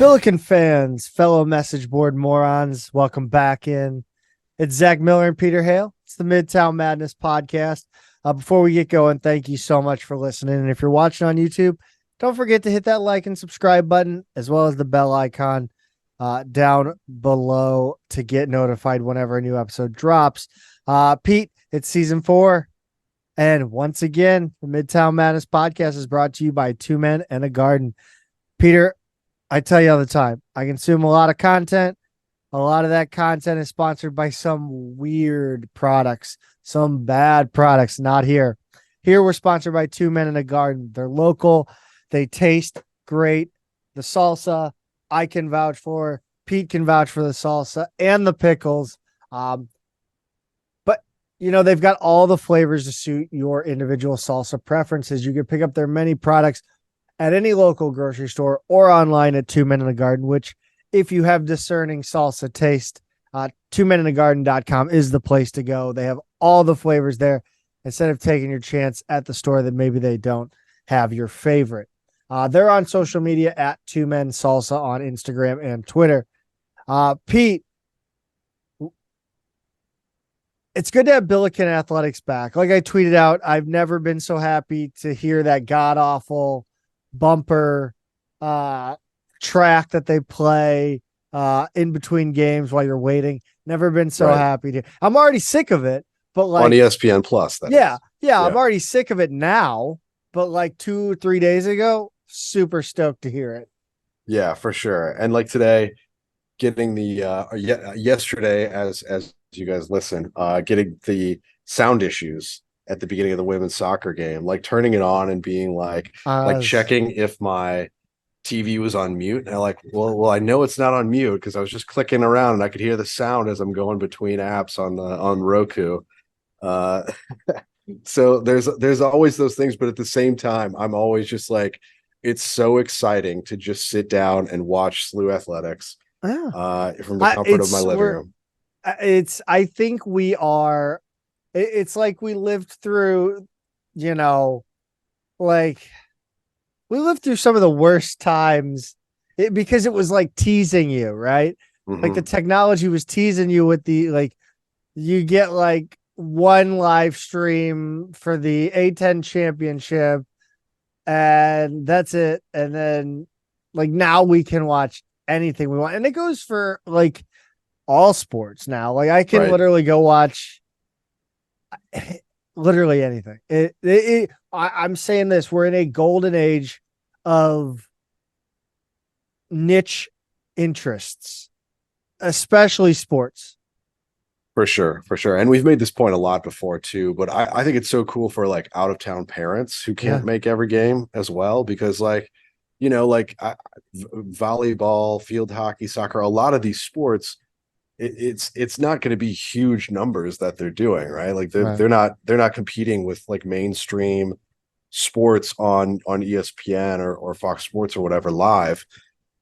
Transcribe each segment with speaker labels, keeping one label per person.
Speaker 1: Billiken fans, fellow message board morons, welcome back in. It's Zach Miller and Peter Hale. It's the Midtown Madness Podcast. Before we get going, thank you so much for listening. And if you're watching on YouTube, don't forget to hit that like and subscribe button, as well as the bell icon down below to get notified whenever a new episode drops. Pete, it's season 4. And once again, the Midtown Madness Podcast is brought to you by Two Men and a Garden. Peter, I tell you all the time, I consume a lot of content. A lot of that content is sponsored by some weird products, some bad products, not here. Here we're sponsored by Two Men in a Garden. They're local. They taste great. The salsa, I can vouch for. Pete can vouch for the salsa and the pickles. But, you know, they've got all the flavors to suit your individual salsa preferences. You can pick up their many products at any local grocery store or online at Two Men in a Garden, which if you have discerning salsa taste, twomeninthegarden.com is the place to go. They have all the flavors there instead of taking your chance at the store that maybe they don't have your favorite. They're on social media at Two Men Salsa on Instagram and Twitter. Pete, it's good to have Billiken Athletics back. Like I tweeted out, I've never been so happy to hear that god-awful bumper track that they play in between games while you're waiting. Never been so happy to. I'm already sick of it, but like
Speaker 2: on ESPN Plus.
Speaker 1: Yeah, I'm already sick of it now, but like 2 or 3 days ago, super stoked to hear it.
Speaker 2: Yeah, for sure. And like today, getting the yesterday, as you guys listen, getting the sound issues at the beginning of the women's soccer game, like turning it on and being like checking if my TV was on mute. And I'm like, well, I know it's not on mute because I was just clicking around and I could hear the sound as I'm going between apps on Roku. So there's always those things, but at the same time, I'm always just like, it's so exciting to just sit down and watch SLU athletics from the comfort of my living room.
Speaker 1: I think we are. It's like we lived through, like we lived through some of the worst times because it was like teasing you, right? Mm-hmm. Like the technology was teasing you with you get like one live stream for the A10 championship and that's it. And then like now we can watch anything we want. And it goes for like all sports now. Like I can literally go watch literally anything. I'm saying this, we're in a golden age of niche interests, especially sports.
Speaker 2: For sure. And we've made this point a lot before too, but I think it's so cool for like out of town parents who can't make every game as well, because volleyball, field hockey, soccer, a lot of these sports, it's not going to be huge numbers that they're doing, right? Like they're not competing with like mainstream sports on ESPN or Fox Sports or whatever live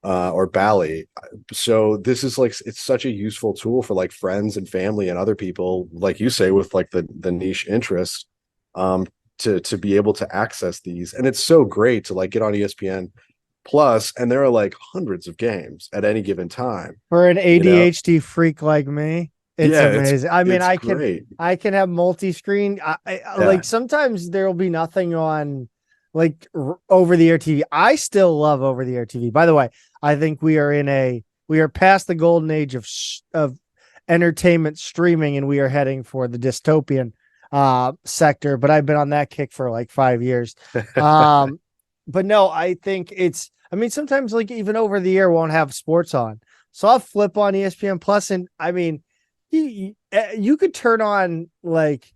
Speaker 2: or Bally. So this is like, it's such a useful tool for like friends and family and other people, like you say, with like the niche interests to be able to access these. And it's so great to like get on ESPN Plus, and there are like hundreds of games at any given time.
Speaker 1: For an ADHD freak like me, it's amazing. I can have multi-screen. Like sometimes there will be nothing on like over-the-air TV. I still love over-the-air TV. By the way, I think we are past the golden age of entertainment streaming, and we are heading for the dystopian sector. But I've been on that kick for like 5 years. But no, I think sometimes like even over the air won't have sports on. So I'll flip on ESPN Plus, and I mean, you could turn on like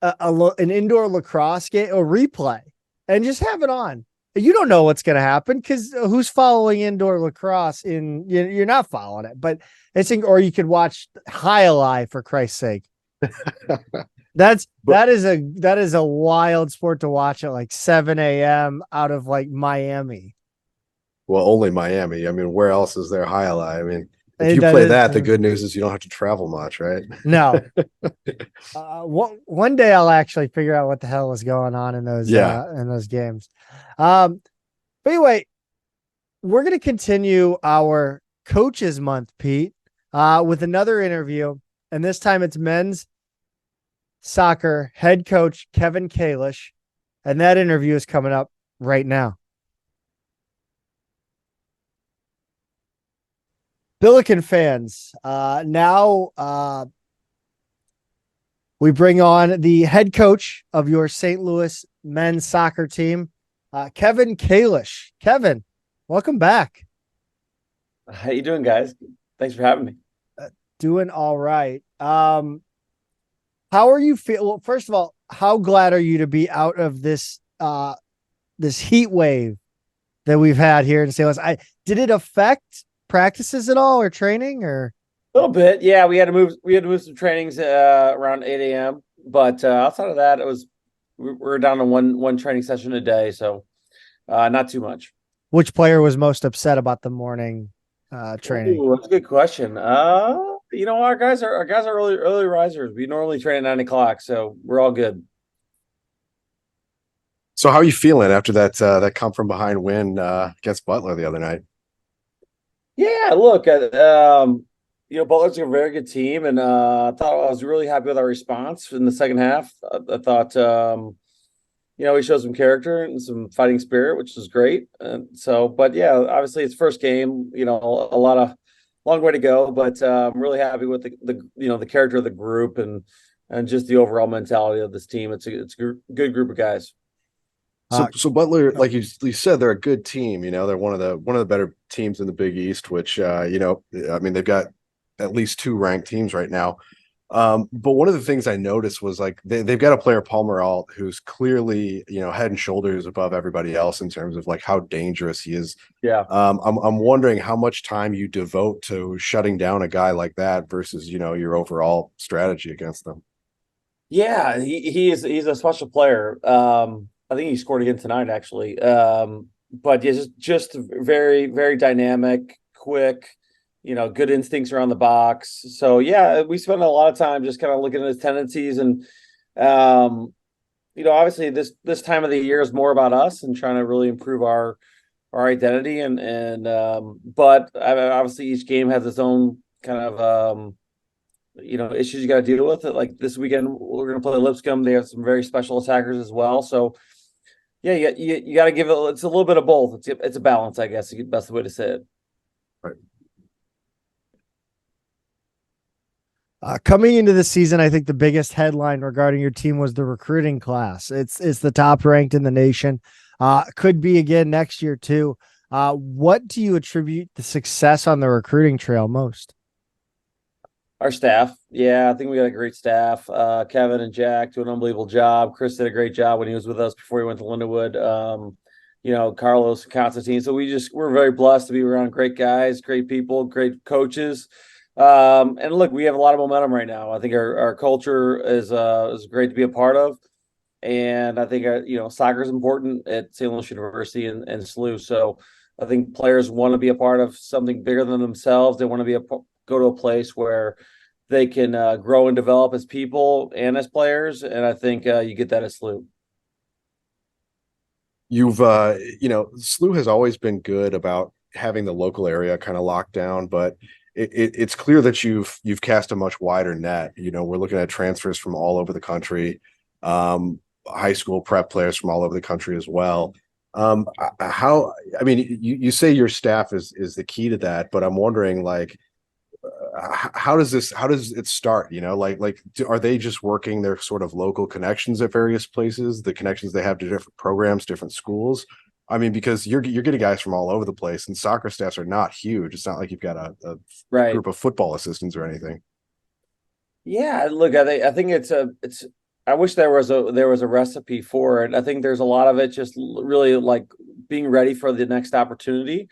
Speaker 1: an indoor lacrosse game or replay and just have it on. You don't know what's going to happen because who's following indoor lacrosse you're not following it, but or you could watch highlight for Christ's sake. That is a wild sport to watch at like 7 a.m. out of like Miami.
Speaker 2: Well, only Miami. I mean, where else is there highlight? I mean, if you play that, the good news is you don't have to travel much, right?
Speaker 1: No. One day I'll actually figure out what the hell is going on in those games. But anyway, we're going to continue our Coaches Month, Pete, with another interview. And this time it's men's soccer head coach Kevin Kalish. And that interview is coming up right now. Billiken fans, now we bring on the head coach of your St. Louis men's soccer team, Kevin Kalish. Kevin, welcome back.
Speaker 3: How you doing, guys? Thanks for having me.
Speaker 1: Doing all right. How are you feel? Well, first of all, how glad are you to be out of this this heat wave that we've had here in St. Louis? Did it affect practices at all or training or?
Speaker 3: A little bit, yeah. We had to move some trainings around 8 a.m. But outside of that, we're down to one training session a day, so not too much.
Speaker 1: Which player was most upset about the morning training?
Speaker 3: Ooh, that's a good question. Our guys are early risers. We normally train at 9 o'clock, so we're all good.
Speaker 2: So how are you feeling after that come from behind win against Butler the other night?
Speaker 3: Yeah, look, Butler's a very good team, and I thought I was really happy with our response in the second half. I thought, we showed some character and some fighting spirit, which is great. But yeah, obviously it's first game. A long way to go, but I'm really happy with the character of the group and just the overall mentality of this team. It's a good group of guys.
Speaker 2: So Butler, like you said, they're a good team. They're one of the better teams in the Big East, which they've got at least two ranked teams right now. But one of the things I noticed was like they've got a player, Palmer Alt, who's clearly head and shoulders above everybody else in terms of like how dangerous he is.
Speaker 3: Yeah.
Speaker 2: I'm wondering how much time you devote to shutting down a guy like that versus your overall strategy against them.
Speaker 3: Yeah, he's a special player. I think he scored again tonight, actually. But just very, very dynamic, quick, good instincts around the box. So yeah, we spend a lot of time just kind of looking at his tendencies and, obviously this time of the year is more about us and trying to really improve our identity but obviously each game has its own kind of, issues you got to deal with. It like this weekend, we're going to play Lipscomb. They have some very special attackers as well. So yeah, you got to give it. It's a little bit of both. It's a balance, I guess. The best way to say it.
Speaker 2: Right.
Speaker 1: Coming into the season, I think the biggest headline regarding your team was the recruiting class. It's the top ranked in the nation. Could be again next year too. What do you attribute the success on the recruiting trail most?
Speaker 3: Our staff. Yeah, I think we got a great staff. Kevin and Jack do an unbelievable job. Chris did a great job when he was with us before he went to Lindenwood. Carlos, Constantine. So we're very blessed to be around great guys, great people, great coaches. And look, we have a lot of momentum right now. I think our culture is great to be a part of. And I think, soccer is important at St. Louis University and SLU. So I think players want to be a part of something bigger than themselves. They want to go to a place where they can grow and develop as people and as players. And I think you get that at SLU.
Speaker 2: SLU has always been good about having the local area kind of locked down, but it's clear that you've cast a much wider net. We're looking at transfers from all over the country, high school prep players from all over the country as well. You say your staff is the key to that, but I'm wondering, like, how does it start? Are they just working their sort of local connections at various places, the connections they have to different programs, different schools? Because you're getting guys from all over the place, and soccer staffs are not huge. It's not like you've got a
Speaker 3: right
Speaker 2: group of football assistants or anything.
Speaker 3: Yeah, look, I think it's I wish there was a recipe for it. I think there's a lot of it just really like being ready for the next opportunity,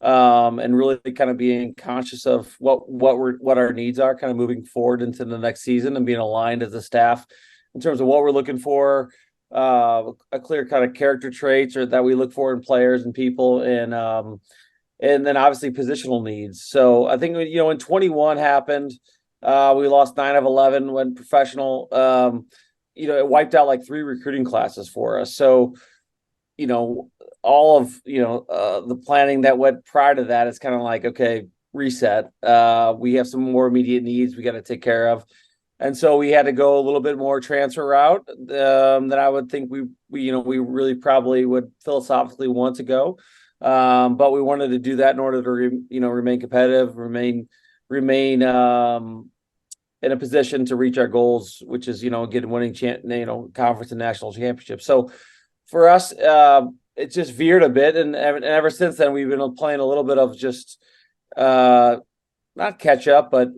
Speaker 3: and really kind of being conscious of what our needs are, kind of moving forward into the next season and being aligned as a staff in terms of what we're looking for, a clear kind of character traits or that we look for in players and people, and then obviously positional needs. So I think when 21 happened, we lost 9 of 11 when professional. It wiped out like 3 recruiting classes for us. So, all of the planning that went prior to that is kind of like, okay, reset. We have some more immediate needs we got to take care of, and so we had to go a little bit more transfer route than I would think we really probably would philosophically want to go, but we wanted to do that in order to remain competitive, remain in a position to reach our goals, which is get winning conference and national championships. So for us, it just veered a bit, and ever since then we've been playing a little bit of just not catch up, but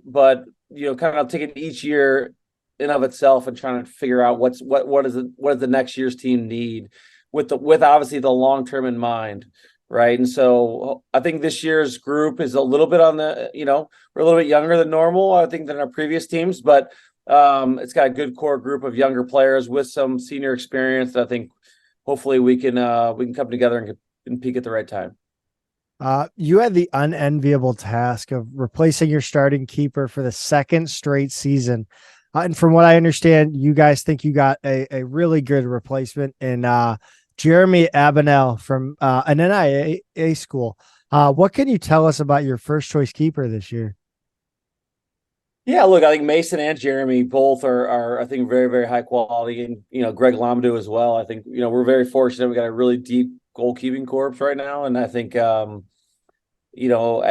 Speaker 3: kind of taking each year in of itself and trying to figure out what does the next year's team need with obviously the long term in mind, right? And so I think this year's group is a little bit on the we're a little bit younger than normal, I think, than our previous teams, but it's got a good core group of younger players with some senior experience that I think hopefully we can come together and peak at the right time.
Speaker 1: You had the unenviable task of replacing your starting keeper for the second straight season. And from what I understand, you guys think you got a really good replacement in Jeremy Abenel from an NIA school. What can you tell us about your first choice keeper this year?
Speaker 3: Yeah, look, I think Mason and Jeremy both are I think very, very high quality, and Greg Lamadou as well. I think we're very fortunate. We got a really deep goalkeeping corps right now, and I think at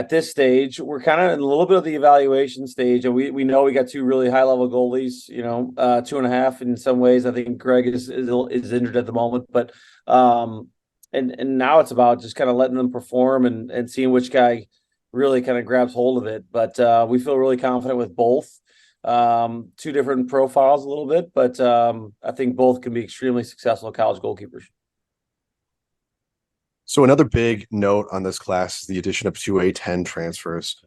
Speaker 3: this stage we're kind of in a little bit of the evaluation stage, and we know we got two really high level goalies. 2.5 in some ways. I think Greg is injured at the moment, but and now it's about just kind of letting them perform and seeing which guy really kind of grabs hold of it. But we feel really confident with both. Two different profiles a little bit, but I think both can be extremely successful college goalkeepers.
Speaker 2: So another big note on this class is the addition of 2 A10 transfers,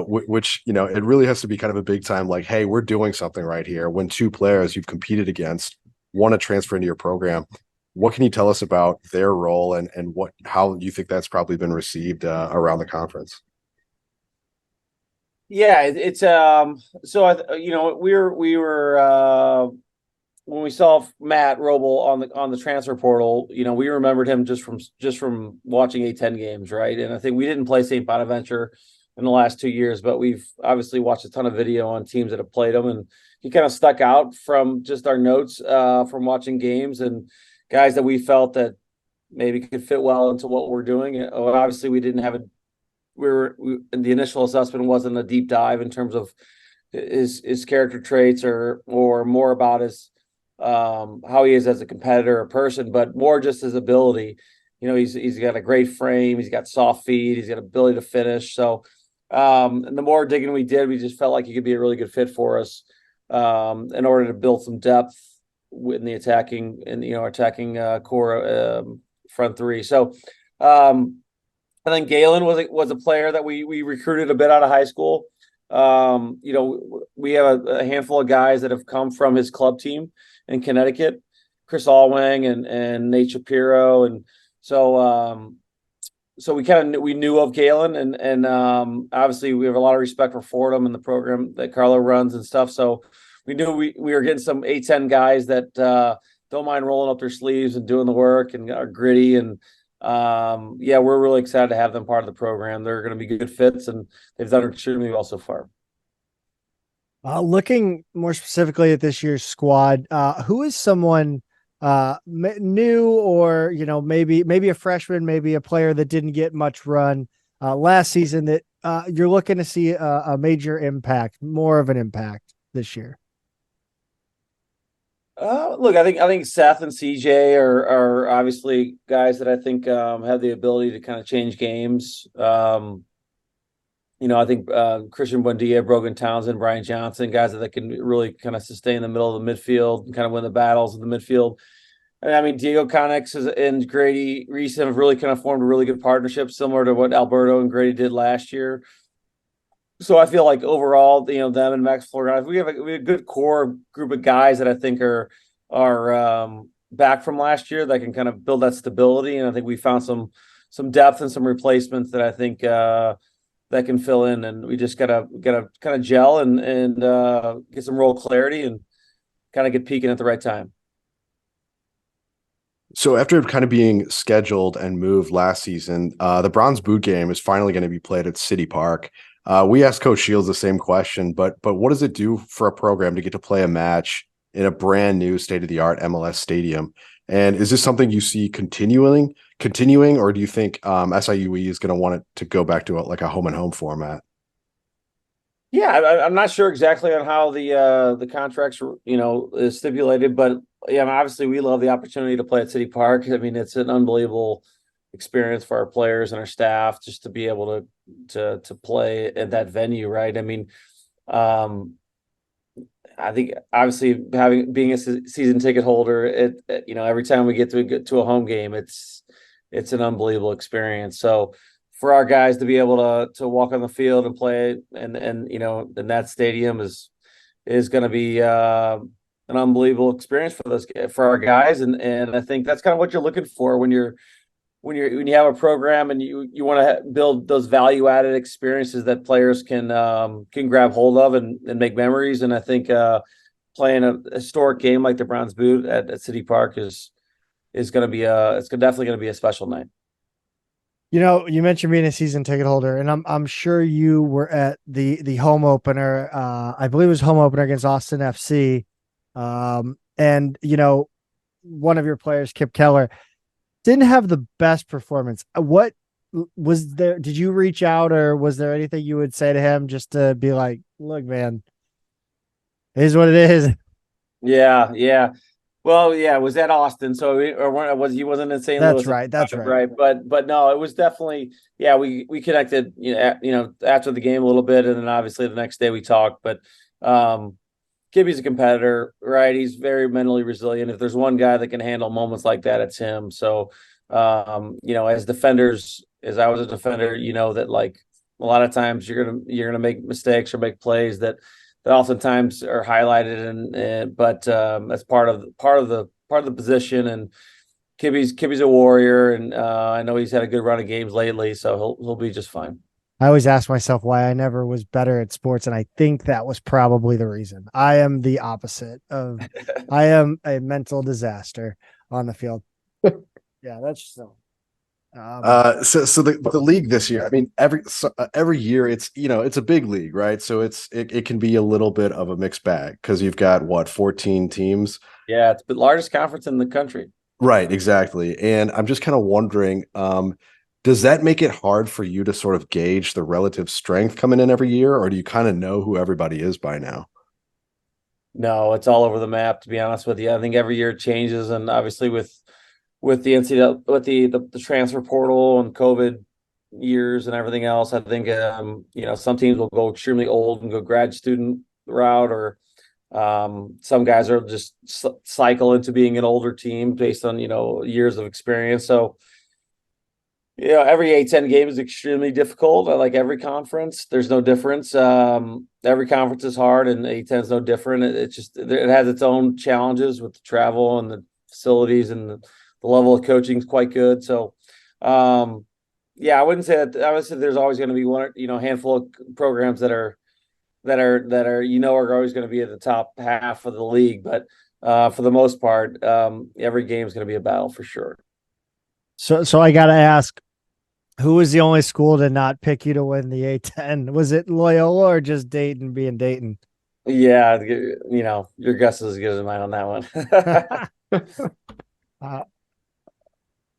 Speaker 2: which, it really has to be kind of a big time, like, hey, we're doing something right here. When 2 players you've competed against want to transfer into your program, what can you tell us about their role and how you think that's probably been received around the conference?
Speaker 3: Yeah, it's so we were when we saw Matt Roble on the transfer portal, we remembered him just from watching A10 games, right? And I think we didn't play St. Bonaventure in the last 2 years, but we've obviously watched a ton of video on teams that have played him, and he kind of stuck out from just our notes from watching games and guys that we felt that maybe could fit well into what we're doing. Obviously, we didn't have the initial assessment wasn't a deep dive in terms of his character traits or more about his how he is as a competitor or person, but more just his ability. He's got a great frame, he's got soft feet, he's got ability to finish. So and the more digging we did, we just felt like he could be a really good fit for us in order to build some depth in the attacking core front three. So I think Galen was a player that we recruited a bit out of high school. We have a handful of guys that have come from his club team in Connecticut, Chris Allwang and Nate Shapiro, and so we knew of Galen, and obviously we have a lot of respect for Fordham and the program that Carlo runs and stuff. So we knew we were getting some A10 guys that don't mind rolling up their sleeves and doing the work and are gritty, and we're really excited to have them part of the program. They're going to be good fits, and they've done extremely well so far.
Speaker 1: Looking more specifically at this year's squad, who is someone new or, maybe a freshman, maybe a player that didn't get much run last season that you're looking to see a major impact, more of an impact this year?
Speaker 3: Look, I think Seth and CJ are obviously guys that I think have the ability to kind of change games. I think Christian Buendia, Brogan Townsend, Brian Johnson, guys that can really kind of sustain the middle of the midfield and kind of win the battles in the midfield. And I mean, Diego Connex and Grady Reese have really kind of formed a really good partnership, similar to what Alberto and Grady did last year. So I feel like overall, them and Max Florida, we have a good core group of guys that I think are back from last year that can kind of build that stability. And I think we found some depth and some replacements that I think that can fill in. And we just gotta kind of gel and get some role clarity and kind of get peaking at the right time.
Speaker 2: So after kind of being scheduled and moved last season, the Bronze Boot game is finally going to be played at City Park. We asked Coach Shields the same question, but what does it do for a program to get to play a match in a brand new state-of-the-art MLS stadium? And is this something you see continuing, or do you think SIUE is going to want it to go back to like a home and home format?
Speaker 3: Yeah, I'm not sure exactly on how the contracts, is stipulated, but yeah, I mean, obviously we love the opportunity to play at City Park. I mean, it's an unbelievable experience for our players and our staff just to be able to play at that venue, right? I mean, I think obviously being a season ticket holder, every time we get to a home game, it's an unbelievable experience. So for our guys to be able to walk on the field and play and in that stadium is going to be an unbelievable experience for our guys, and I think that's kind of what you're looking for when you have a program and you want to build those value added experiences that players can grab hold of and make memories. And I think playing a historic game like the Bronze Boot at City Park is going to be definitely going to be a special night.
Speaker 1: You mentioned being a season ticket holder, and I'm sure you were at the home opener. I believe it was home opener against Austin FC. And one of your players, Kip Keller, didn't have the best performance. What was there? Did you reach out, or was there anything you would say to him just to be like, look, man, it is what it is?
Speaker 3: Yeah. Well, yeah, it was at Austin, so he wasn't in St. Louis.
Speaker 1: That's right.
Speaker 3: But no, it was definitely, yeah, we connected, after the game a little bit, and then obviously the next day we talked. But Gibby's a competitor, right? He's very mentally resilient. If there's one guy that can handle moments like that, it's him. So, as defenders, as I was a defender, that like a lot of times you're gonna make mistakes or make plays that oftentimes are highlighted, but that's part of the position. And Kibby's a warrior, and I know he's had a good run of games lately, so he'll be just fine.
Speaker 1: I always ask myself why I never was better at sports, and I think that was probably the reason. I am the opposite of I am a mental disaster on the field. Yeah, that's so.
Speaker 2: So the league this year, I mean, every year it's a big league, right? So it can be a little bit of a mixed bag because you've got 14 teams.
Speaker 3: Yeah, it's the largest conference in the country.
Speaker 2: Right, exactly. And I'm just kind of wondering, does that make it hard for you to sort of gauge the relative strength coming in every year, or do you kind of know who everybody is by now?
Speaker 3: No, it's all over the map, to be honest with you. I think every year it changes, and obviously with the NCAA, with the transfer portal and COVID years and everything else, I think some teams will go extremely old and go grad student route, or some guys are just cycle into being an older team based on years of experience. So every A-10 game is extremely difficult. I like every conference. There's no difference. Every conference is hard, and A-10 is no different. It has its own challenges with the travel and the facilities, and the level of coaching is quite good. So, I wouldn't say that. I would say there's always going to be one, handful of programs that are are always going to be at the top half of the league. But for the most part, every game is going to be a battle for sure.
Speaker 1: So I got to ask, who was the only school to not pick you to win the A-10? Was it Loyola or just Dayton being Dayton?
Speaker 3: Yeah, your guess is as good as mine on that one.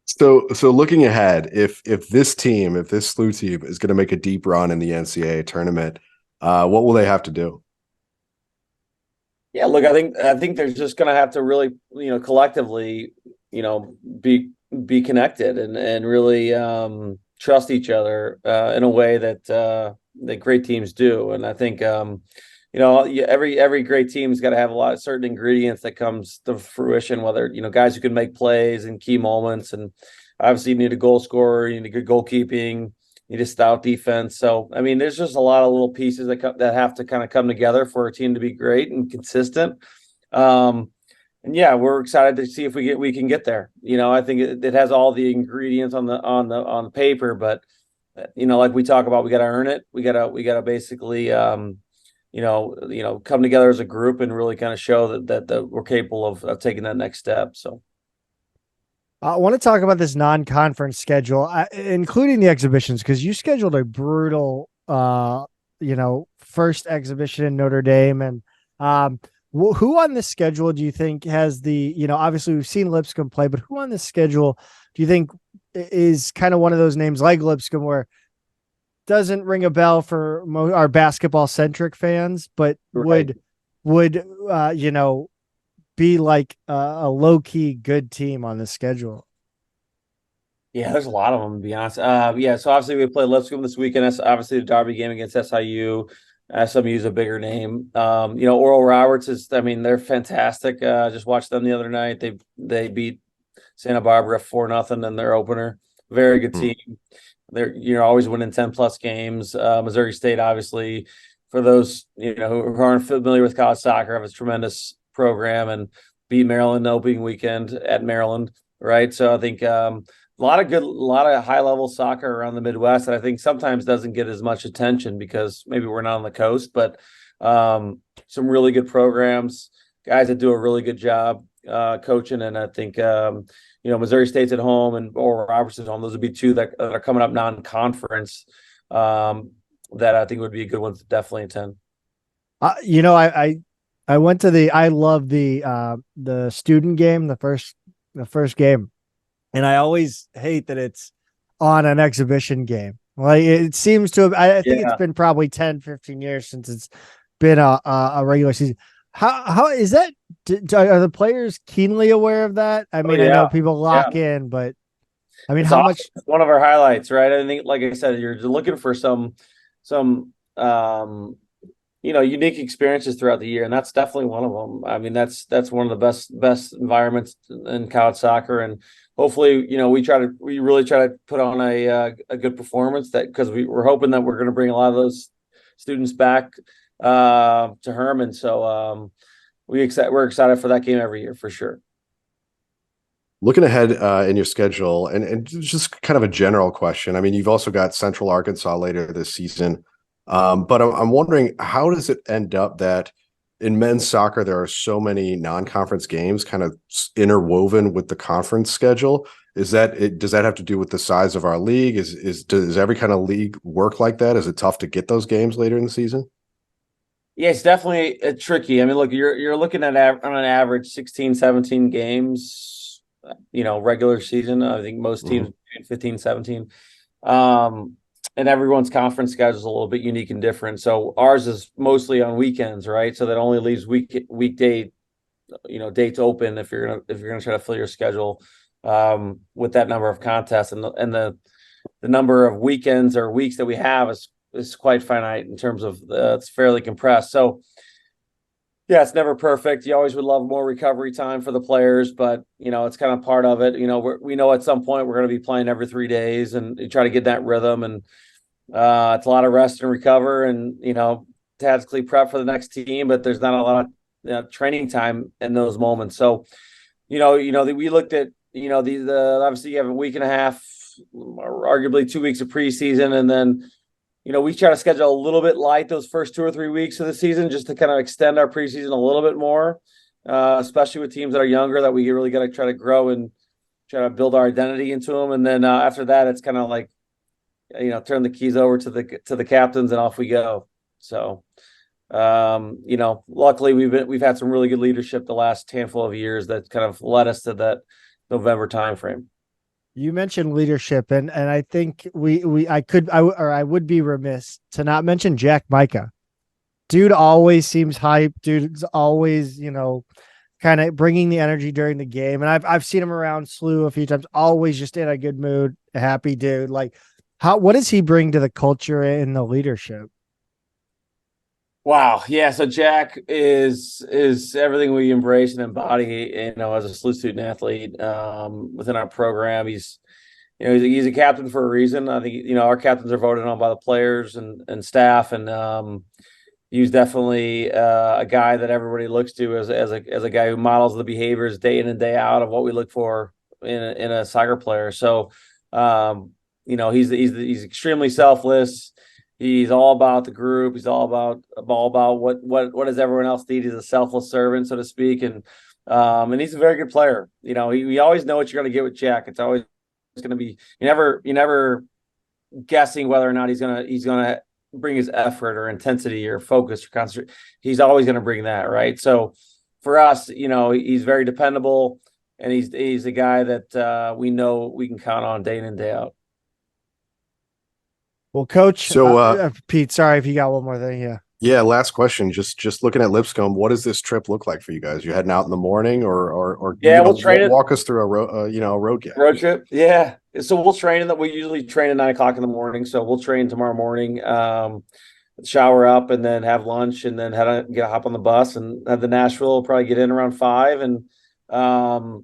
Speaker 2: So looking ahead, if this SLU team is going to make a deep run in the NCAA tournament, what will they have to do?
Speaker 3: Yeah, look, I think they're just going to have to really, collectively, be connected and really trust each other in a way that great teams do. And I think every great team's got to have a lot of certain ingredients that comes to fruition, whether guys who can make plays in key moments, and obviously you need a goal scorer, you need good goalkeeping, you need a stout defense. So I mean, there's just a lot of little pieces that have to kind of come together for a team to be great and consistent. And yeah, we're excited to see if we can get there. I think it has all the ingredients on the paper, but like we talk about, we got to earn it. We got to basically come together as a group and really kind of show that we're capable of taking that next step. So
Speaker 1: I want to talk about this non-conference schedule, including the exhibitions, because you scheduled a brutal, first exhibition in Notre Dame. And who on this schedule do you think has obviously we've seen Lipscomb play, but who on this schedule do you think is kind of one of those names like Lipscomb where doesn't ring a bell for our basketball centric fans, but
Speaker 3: Right.
Speaker 1: would be like a low key good team on the schedule?
Speaker 3: Yeah, there's a lot of them, to be honest. Yeah, so obviously we play Lipscomb this weekend. That's obviously the Derby game against SIU. SMU is a bigger name. Oral Roberts they're fantastic. Just watched them the other night. They beat Santa Barbara 4-0 in their opener. Very good team. They're always winning 10+ games. Missouri State, obviously, for those who aren't familiar with college soccer, have a tremendous program and beat Maryland opening weekend at Maryland, right? So I think a lot of high level soccer around the Midwest that I think sometimes doesn't get as much attention because maybe we're not on the coast, but some really good programs, guys that do a really good job coaching. And I think, Missouri State's at home and Oral Roberts at home. Those would be two that are coming up non-conference that I think would be a good one to definitely attend.
Speaker 1: I went to I love the student game, the first game. And I always hate that it's on an exhibition game. Like it seems to have, I think it's been probably 10, 15 years since it's been a regular season. How is that? Are the players keenly aware of that? I mean, I know people lock in, but I mean, how much?
Speaker 3: It's one of our highlights, right? I think, like I said, you're looking for some unique experiences throughout the year, and that's definitely one of them. I mean, that's one of the best environments in college soccer, and hopefully, we really try to put on a good performance because we're hoping that we're going to bring a lot of those students back to Herman. So we're excited for that game every year for sure.
Speaker 2: Looking ahead in your schedule, and just kind of a general question. I mean, you've also got Central Arkansas later this season. But I'm wondering, how does it end up that in men's soccer there are so many non-conference games kind of interwoven with the conference schedule? Does that have to do with the size of our league? Does every kind of league work like that? Is it tough to get those games later in the season?
Speaker 3: Yeah, it's definitely tricky. I mean, look, you're looking at on an average 16, 17 games, regular season. I think most teams 15, 17. And everyone's conference schedule is a little bit unique and different. So ours is mostly on weekends, right? So that only leaves weekday, dates open if you're gonna try to fill your schedule with that number of contests, and the number of weekends or weeks that we have is quite finite in terms of it's fairly compressed. So yeah, it's never perfect. You always would love more recovery time for the players, but it's kind of part of it. We know at some point we're going to be playing every 3 days, and you try to get that rhythm. And it's a lot of rest and recover, and tactically prep for the next team. But there's not a lot of training time in those moments. So we looked at the obviously you have a week and a half, arguably 2 weeks of preseason, and then. We try to schedule a little bit light those first 2 or 3 weeks of the season just to kind of extend our preseason a little bit more, especially with teams that are younger that we really got to try to grow and try to build our identity into them. And then after that, it's kind of like, turn the keys over to the captains and off we go. So, luckily we've had some really good leadership the last handful of years that kind of led us to that November timeframe.
Speaker 1: You mentioned leadership, and I think I would be remiss to not mention Jack Micah. Dude always seems hype. Dude's always, kind of bringing the energy during the game. And I've seen him around SLU a few times, always just in a good mood, a happy dude. Like what does he bring to the culture and the leadership?
Speaker 3: Wow. Yeah. So Jack is everything we embrace and embody, as a SLU student athlete within our program. He's a captain for a reason. I think, our captains are voted on by the players and staff. And he's definitely a guy that everybody looks to as a guy who models the behaviors day in and day out of what we look for in a soccer player. So, he's extremely selfless. He's all about the group. He's all about what does everyone else need. He's a selfless servant, so to speak. And And he's a very good player. You always know what you're going to get with Jack. It's always going to be you never guessing whether or not he's gonna bring his effort or intensity or focus or concentration. He's always going to bring that, right? So for us, he's very dependable, and he's a guy that we know we can count on day in and day out.
Speaker 1: Well, Coach,
Speaker 2: So
Speaker 1: Pete, sorry if you got one more thing.
Speaker 2: Yeah, last question. Just looking at Lipscomb, what does this trip look like for you guys? You heading out in the morning, or
Speaker 3: we'll train it.
Speaker 2: Walk us through a road game.
Speaker 3: Road trip, yeah. So we'll train we usually train at 9:00 in the morning. So we'll train tomorrow morning, shower up, and then have lunch, and then hop on the bus and head to Nashville. We'll probably get in around 5, and grab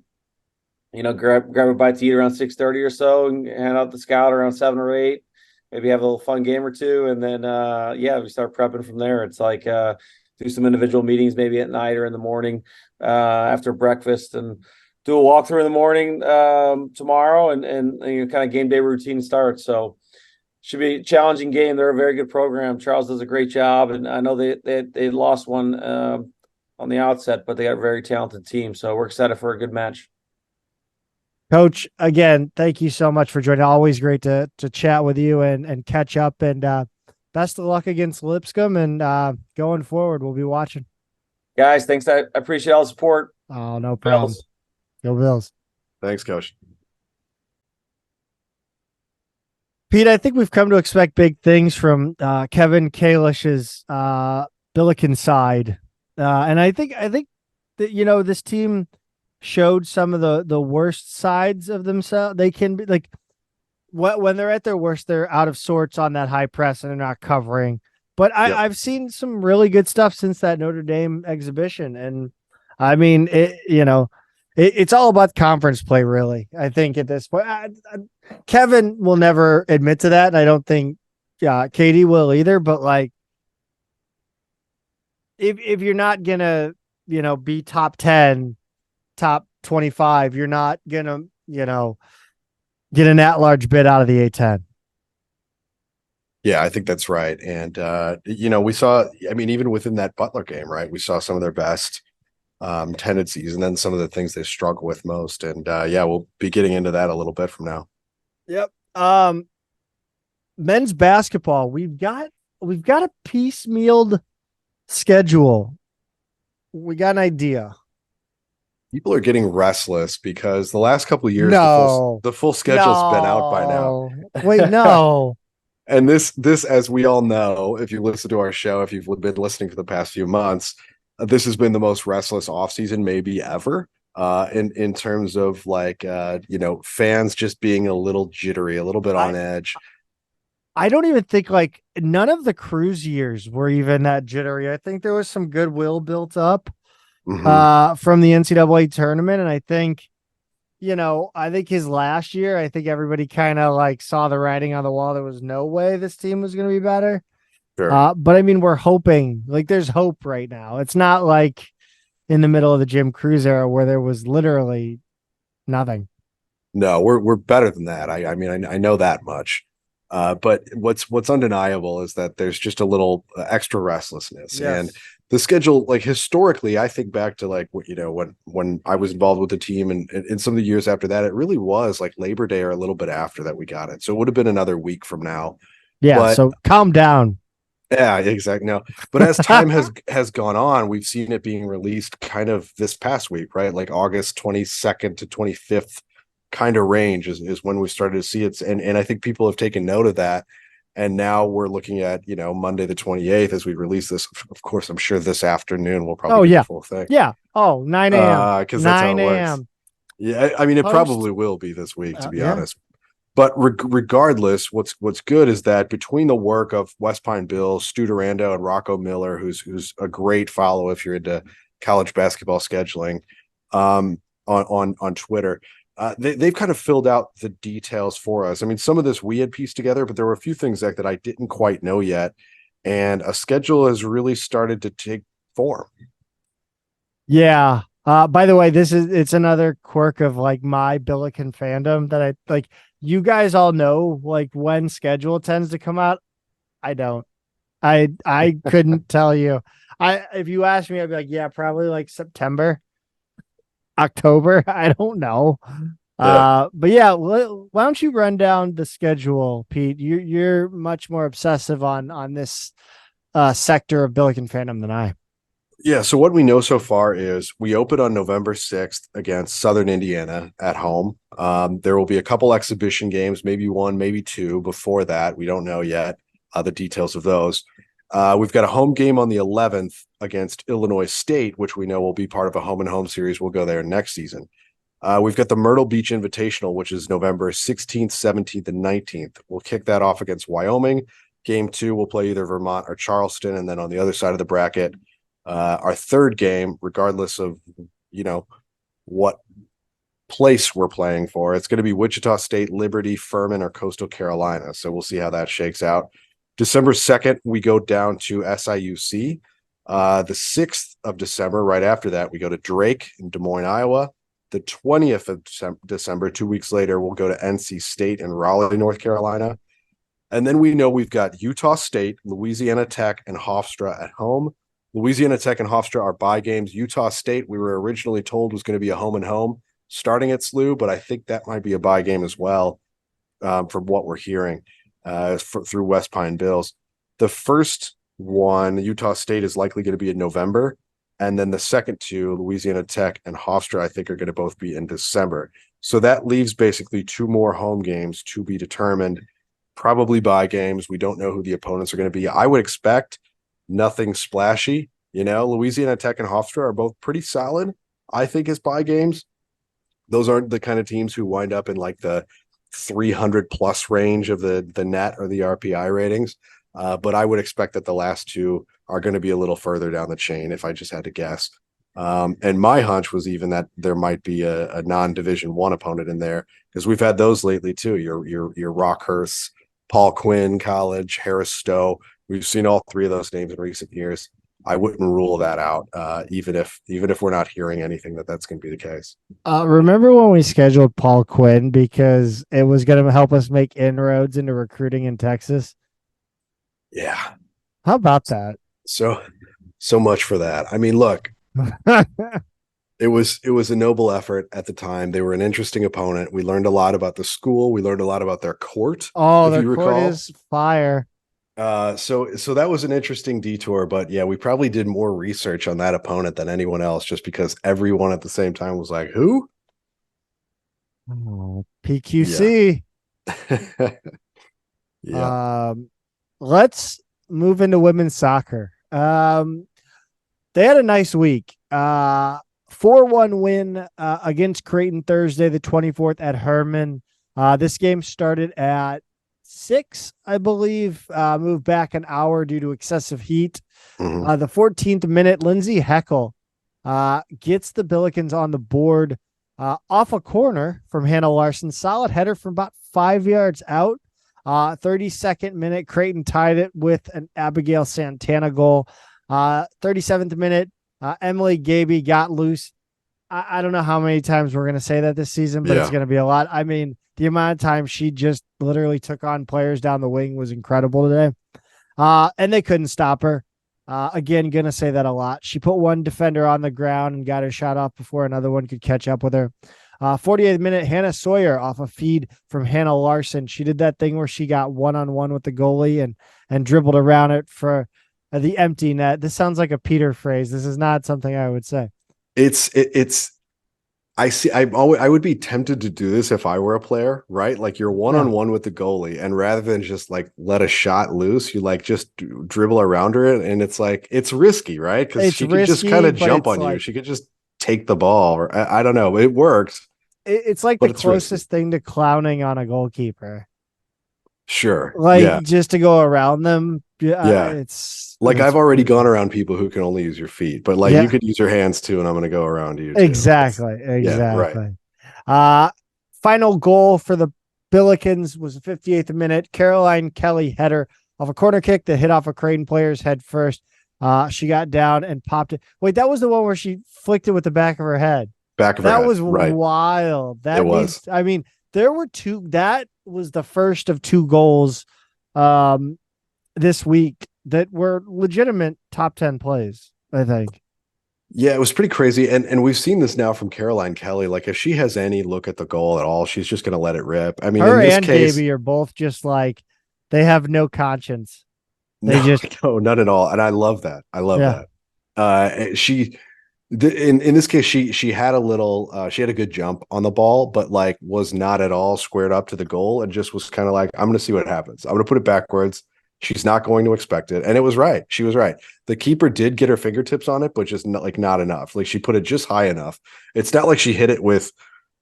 Speaker 3: a bite to eat around 6:30 or so, and head out the Scout around 7 or 8. Maybe have a little fun game or two, and then we start prepping from there. It's like do some individual meetings maybe at night or in the morning after breakfast, and do a walkthrough in the morning tomorrow, and kind of game day routine starts. So should be a challenging game. They're a very good program. Charles does a great job, and I know they lost one on the outset, but they got a very talented team. So we're excited for a good match.
Speaker 1: Coach, again, thank you so much for joining. Always great to chat with you and catch up, and best of luck against Lipscomb, and going forward, we'll be watching.
Speaker 3: Guys, thanks. I appreciate all the support.
Speaker 1: Oh, no problem.
Speaker 3: Bills.
Speaker 1: Go Bills.
Speaker 2: Thanks, Coach.
Speaker 1: Pete, I think we've come to expect big things from Kevin Kalish's Billiken side. And I think that, this team showed some of the worst sides of themselves. They can be like, when they're at their worst, they're out of sorts on that high press and they're not covering. But I've seen some really good stuff since that Notre Dame exhibition. And I mean, it's all about conference play, really. I think at this point, Kevin will never admit to that. And I don't think Katie will either. But like, if you're not going to, be top 10, top 25, you're not going to, get an at-large bid out of the A-10.
Speaker 2: Yeah, I think that's right. And, we saw, even within that Butler game, right, we saw some of their best tendencies and then some of the things they struggle with most. And, we'll be getting into that a little bit from now.
Speaker 1: Yep. Men's basketball, we've got a piecemealed schedule. We got an idea.
Speaker 2: People are getting restless because the last couple of years, the full schedule's been out by now.
Speaker 1: Wait, no.
Speaker 2: And this, as we all know, if you listen to our show, if you've been listening for the past few months, this has been the most restless offseason maybe ever. In terms of fans just being a little jittery, a little bit on edge.
Speaker 1: I don't even think none of the cruise years were even that jittery. I think there was some goodwill built up from the NCAA tournament. And I think, his last year, I think everybody kind of saw the writing on the wall. There was no way this team was going to be better.
Speaker 2: Sure.
Speaker 1: But we're hoping, there's hope right now. It's not like in the middle of the Jim Cruz era where there was literally nothing.
Speaker 2: No, we're better than that. I know that much. But what's undeniable is that there's just a little extra restlessness. Yes. And the schedule, historically, I think back to when I was involved with the team and in some of the years after that, it really was Labor Day or a little bit after that we got it. So it would have been another week from now.
Speaker 1: Yeah. So calm down.
Speaker 2: Yeah, exactly. No, but as time has gone on, we've seen it being released kind of this past week, right? August 22nd to 25th kind of range is when we started to see it. And I think people have taken note of that. And now we're looking at, Monday the 28th as we release this. Of course, I'm sure this afternoon we'll probably get the full thing.
Speaker 1: Yeah. 9 a.m.
Speaker 2: Because that's how it works. Yeah, it probably will be this week, to be honest. But regardless, what's good is that between the work of West Pine Bill, Stu Durando, and Rocco Miller, who's a great follow if you're into college basketball scheduling, on Twitter, they've kind of filled out the details for us. Some of this we had pieced together, but there were a few things that I didn't quite know yet, and a schedule has really started to take form.
Speaker 1: Yeah. By the way, it's another quirk of my Billiken fandom that I you guys all know when schedule tends to come out. I don't. I couldn't tell you. If you asked me, I'd be yeah, probably September. October. I don't know. But yeah, why don't you run down the schedule, Pete? You're much more obsessive on this sector of Billiken fandom than I.
Speaker 2: Yeah, so what we know so far is we open on November 6th against Southern Indiana at home. There will be a couple exhibition games, maybe one, maybe two before that. We don't know yet the details of those. We've got a home game on the 11th against Illinois State, which we know will be part of a home-and-home series. We'll go there next season. We've got the Myrtle Beach Invitational, which is November 16th, 17th, and 19th. We'll kick that off against Wyoming. Game 2, we'll play either Vermont or Charleston, and then on the other side of the bracket, our third game, regardless of, what place we're playing for, it's going to be Wichita State, Liberty, Furman, or Coastal Carolina. So we'll see how that shakes out. December 2nd, we go down to SIUC. The 6th of December, right after that, we go to Drake in Des Moines, Iowa. The 20th of December, 2 weeks later, we'll go to NC State in Raleigh, North Carolina. And then we know we've got Utah State, Louisiana Tech, and Hofstra at home. Louisiana Tech and Hofstra are bye games. Utah State, we were originally told, was going to be a home and home starting at SLU, but I think that might be a bye game as well, from what we're hearing through West Pine Bills. The first one, Utah State, is likely going to be in November. And then the second two, Louisiana Tech and Hofstra, I think are going to both be in December. So that leaves basically 2 more home games to be determined, probably bye games. We don't know who the opponents are going to be. I would expect nothing splashy. Louisiana Tech and Hofstra are both pretty solid, I think, as bye games. Those aren't the kind of teams who wind up in like the 300 plus range of the net or the RPI ratings. But I would expect that the last two are going to be a little further down the chain, if I just had to guess. And my hunch was even that there might be a non-Division I opponent in there, because we've had those lately too. Your Rockhurst, Paul Quinn College, Harris Stowe. We've seen all 3 of those names in recent years. I wouldn't rule that out, even if we're not hearing anything that's going to be the case.
Speaker 1: Remember when we scheduled Paul Quinn because it was going to help us make inroads into recruiting in Texas?
Speaker 2: Yeah.
Speaker 1: How about that?
Speaker 2: So much for that. I mean, look, it was a noble effort at the time. They were an interesting opponent. We learned a lot about the school. We learned a lot about their court.
Speaker 1: Oh, their court is fire.
Speaker 2: So that was an interesting detour, but yeah, we probably did more research on that opponent than anyone else, just because everyone at the same time was like, who?
Speaker 1: Oh, PQC.
Speaker 2: Yeah.
Speaker 1: Let's move into women's soccer. They had a nice week. 4-1 win against Creighton Thursday, the 24th at Herman. This game started at 6, I believe, moved back an hour due to excessive heat.
Speaker 2: Mm-hmm.
Speaker 1: The 14th minute, Lindsay Heckel gets the Billikens on the board off a corner from Hannah Larson. Solid header from about 5 yards out. 32nd minute, Creighton tied it with an Abigail Santana goal. 37th minute, Emily Gaby got loose. I don't know how many times we're going to say that this season, but it's going to be a lot. I mean, the amount of time she just literally took on players down the wing was incredible today. And they couldn't stop her. Again, going to say that a lot. She put one defender on the ground and got her shot off before another one could catch up with her. 48th minute, Hannah Sawyer off a feed from Hannah Larson. She did that thing where she got one-on-one with the goalie and dribbled around it for the empty net. This sounds like a Peter phrase. This is not something I would say.
Speaker 2: I would be tempted to do this if I were a player, right? Like you're one-on-one with the goalie, and rather than just like let a shot loose, you like just dribble around her, and it's like, it's risky, right? Because she could just kind of jump on you. She could just take the ball, or I don't know. It worked.
Speaker 1: It's like the closest thing to clowning on a goalkeeper.
Speaker 2: Sure.
Speaker 1: Just to go around them.
Speaker 2: It's like I've already gone around people who can only use your feet, but like you could use your hands too, and I'm going to go around you. Too.
Speaker 1: Exactly. Right. Final goal for the Billikens was the 58th minute. Caroline Kelly header off a corner kick that hit off a Creighton player's head first. She got down and popped it. Wait, that was the one where she flicked it with the back of her head. That was wild. That was. I mean, there were 2. That was the first of 2 goals this week that were legitimate top 10 plays, I think.
Speaker 2: Yeah, it was pretty crazy. And we've seen this now from Caroline Kelly. Like if she has any look at the goal at all, she's just going to let it rip. I mean,
Speaker 1: Her
Speaker 2: in this
Speaker 1: and
Speaker 2: case,
Speaker 1: Gaby are both just like they have no conscience. They
Speaker 2: no,
Speaker 1: just
Speaker 2: no, none at all. And I love that. I love
Speaker 1: yeah.
Speaker 2: that. She in this case, she had a little she had a good jump on the ball, but like was not at all squared up to the goal and just was kind of like, I'm gonna see what happens. I'm gonna put it backwards. She's not going to expect it. And it was right. She was right. The keeper did get her fingertips on it, but just not enough. Like she put it just high enough. It's not like she hit it with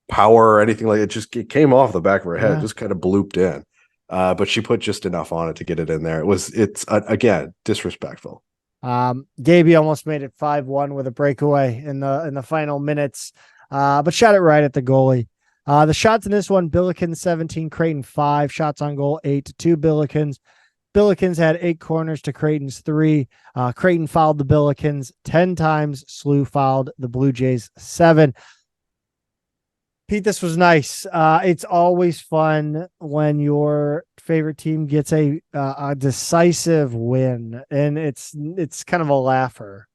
Speaker 2: power or anything like it. Just it came off the back of her head,
Speaker 1: Yeah.
Speaker 2: just kind of blooped in. But she put just enough on it to get it in there. It's again disrespectful.
Speaker 1: Gaby almost made it 5-1 with a breakaway in the final minutes, but shot it right at the goalie. The shots in this one: Billiken 17, Creighton 5. Shots on goal 8-2 Billikens. Billikens had 8 corners to Creighton's 3. Creighton fouled the Billikens 10 times. SLU fouled the Blue Jays 7. Pete, this was nice. It's always fun when your favorite team gets a decisive win, and it's kind of a laugher.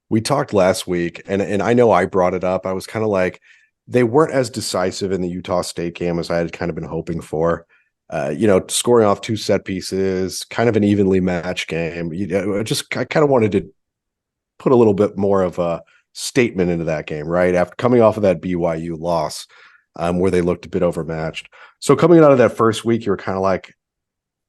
Speaker 2: We talked last week, and I know I brought it up. I was kind of like, they weren't as decisive in the Utah State game as I had kind of been hoping for. Scoring off 2 set pieces, kind of an evenly matched game. I kind of wanted to put a little bit more of a statement into that game, right? After coming off of that BYU loss, where they looked a bit overmatched. So coming out of that first week, you were kind of like,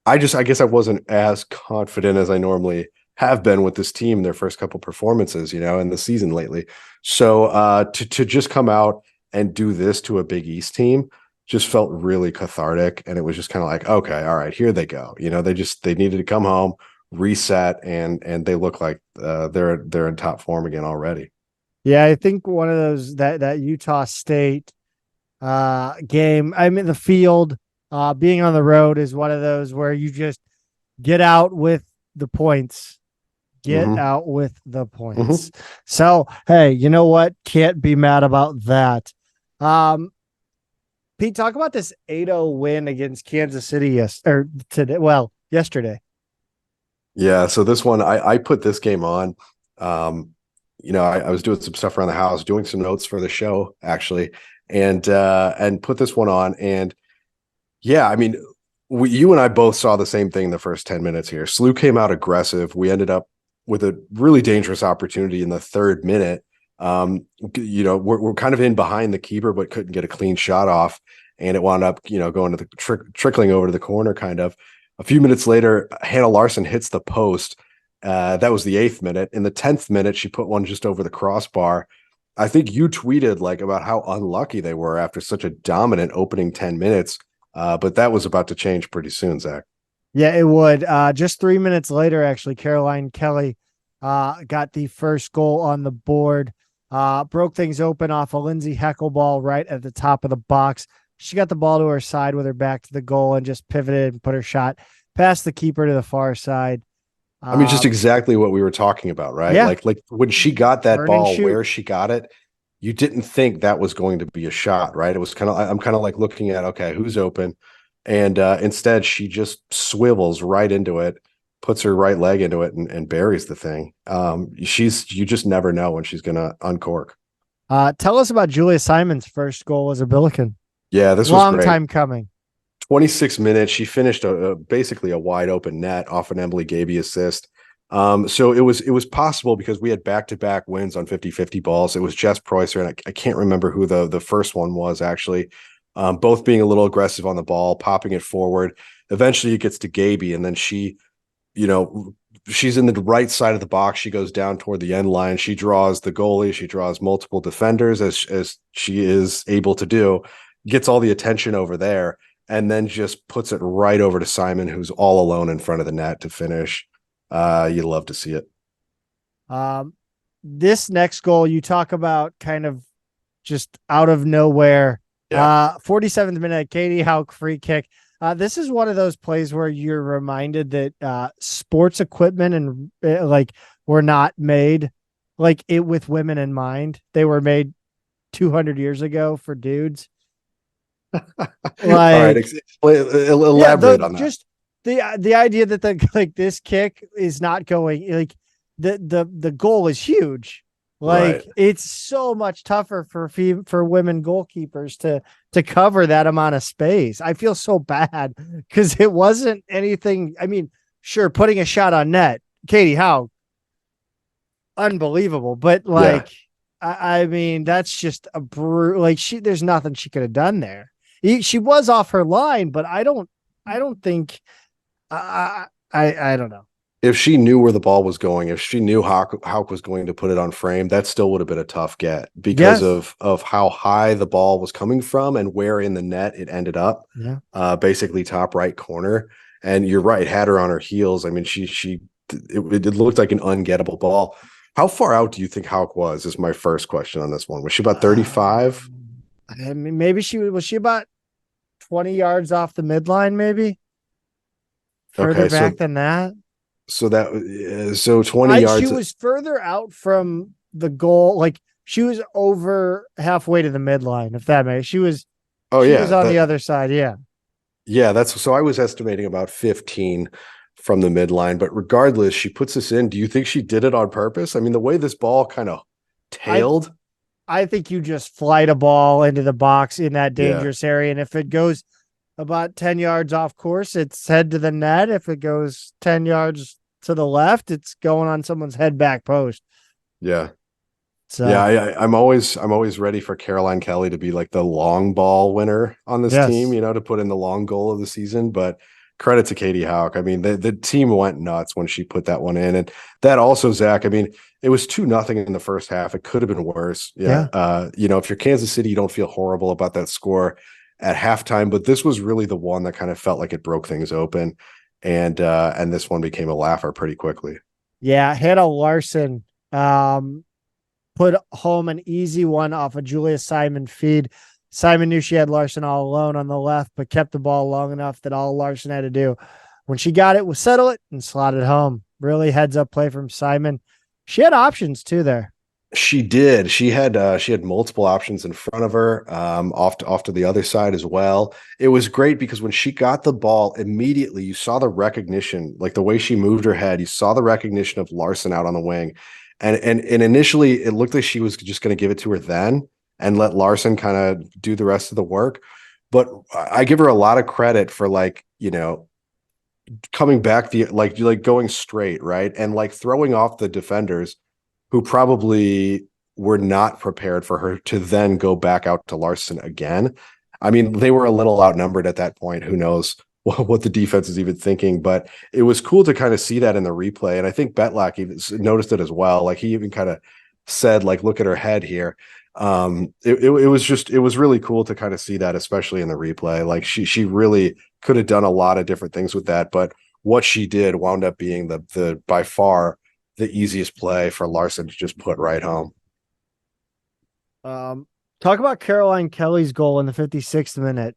Speaker 2: I guess I wasn't as confident as I normally have been with this team, their first couple performances, in the season lately. So to just come out and do this to a Big East team just felt really cathartic. And it was just kind of like, okay, all right, here they go. They needed to come home, reset, and they look like they're in top form again already.
Speaker 1: Yeah, I think one of those that Utah State game, I mean the field, being on the road is one of those where you just get out with the points. Get out with the points. So, hey, you know what? Can't be mad about that. Pete, talk about this 8-0 win against Kansas City yesterday.
Speaker 2: Yeah, so this one, I put this game on. I was doing some stuff around the house, doing some notes for the show, actually, and put this one on. And yeah, I mean, you and I both saw the same thing in the first 10 minutes here. SLU came out aggressive. We ended up with a really dangerous opportunity in the 3rd minute. We're kind of in behind the keeper, but couldn't get a clean shot off. And it wound up, going to the trickling over to the corner kind of. A few minutes later, Hannah Larson hits the post. That was the 8th minute. In the 10th minute, she put one just over the crossbar. I think you tweeted about how unlucky they were after such a dominant opening 10 minutes. But that was about to change pretty soon, Zach.
Speaker 1: Yeah, it would. Just 3 minutes later, actually, Caroline Kelly got the first goal on the board. Broke things open off a Lindsay Heckel ball right at the top of the box. She got the ball to her side with her back to the goal and just pivoted and put her shot past the keeper to the far side.
Speaker 2: I mean, just exactly what we were talking about, right?
Speaker 1: Yeah.
Speaker 2: Like when she got that ball,
Speaker 1: shoot.
Speaker 2: where she got it, you didn't think that was going to be a shot, right? It was I'm kind of like looking at, okay, who's open? And instead she just swivels right into it, puts her right leg into it and buries the thing. You just never know when she's going to uncork.
Speaker 1: Tell us about Julia Simon's first goal as a Billiken.
Speaker 2: Yeah, this was
Speaker 1: long time coming.
Speaker 2: 26 minutes. She finished basically a wide open net off an Emily Gaby assist. So it was possible because we had back-to-back wins on 50-50 balls. It was Jess Preußer, and I can't remember who the first one was actually. Both being a little aggressive on the ball, popping it forward. Eventually it gets to Gaby, and then she, she's in the right side of the box. She goes down toward the end line. She draws the goalie. She draws multiple defenders as she is able to do, gets all the attention over there, and then just puts it right over to Simon, who's all alone in front of the net to finish. You'd love to see it.
Speaker 1: This next goal, you talk about kind of just out of nowhere. Yeah. 47th minute, Katie Hauk free kick. This is one of those plays where you're reminded that sports equipment and were not made with women in mind. They were made 200 years ago for dudes.
Speaker 2: All right, elaborate on that.
Speaker 1: Just the idea that this kick is not going the goal is huge. Like it's so much tougher for women goalkeepers to cover that amount of space. I feel so bad because it wasn't anything. I mean, sure, putting a shot on net, Katie, how unbelievable, but like, I mean, that's just like there's nothing she could have done there. She was off her line, but I don't think, I don't know.
Speaker 2: If she knew where the ball was going, if she knew Houck was going to put it on frame, that still would have been a tough get because of how high the ball was coming from and where in the net it ended up. Yeah. Basically top right corner. And you're right, had her on her heels. I mean, it looked like an ungettable ball. How far out do you think Houck was? Is my first question on this one. Was she about 35?
Speaker 1: I mean, maybe was she about 20 yards off the midline, maybe? Further back than that.
Speaker 2: So 20 yards.
Speaker 1: She was further out from the goal. Like she was over halfway to the midline, if that makes. She was on the other side. Yeah.
Speaker 2: Yeah. So I was estimating about 15 from the midline, but regardless, she puts this in. Do you think she did it on purpose? I mean, the way this ball kind of tailed.
Speaker 1: I think you just flight a ball into the box in that dangerous area. And if it goes about 10 yards off course, it's head to the net. If it goes 10 yards to the left, it's going on someone's head back post.
Speaker 2: Yeah. So I'm always ready for Caroline Kelly to be like the long ball winner on this team, to put in the long goal of the season. But credit to Katie Houck. I mean, the team went nuts when she put that one in. And that also, Zach, I mean, it was 2-0 in the first half. It could have been worse. Yeah. If you're Kansas City, you don't feel horrible about that score at halftime, but this was really the one that kind of felt like it broke things open. And this one became a laugher pretty quickly. Yeah,
Speaker 1: Hannah Larson put home an easy one off a Julia Simon feed. Simon knew she had Larson all alone on the left, but kept the ball long enough that all Larson had to do when she got it was settle it and slot it home. Really heads up play from Simon. She had options too there.
Speaker 2: She did. She had multiple options in front of her, off to the other side as well. It was great because when she got the ball, immediately you saw the recognition, like the way she moved her head. You saw the recognition of Larson out on the wing, and initially it looked like she was just going to give it to her then and let Larson kind of do the rest of the work. But I give her a lot of credit for coming back like going straight, right, and like throwing off the defenders, who probably were not prepared for her to then go back out to Larson again. I mean, they were a little outnumbered at that point. Who knows what the defense is even thinking, but it was cool to kind of see that in the replay. And I think Betlak even noticed it as well. Like he even kind of said, like, look at her head here. It was really cool to kind of see that, especially in the replay. Like she really could have done a lot of different things with that, but what she did wound up being the by far the easiest play for Larson to just put right home.
Speaker 1: Talk about Caroline Kelly's goal in the 56th minute.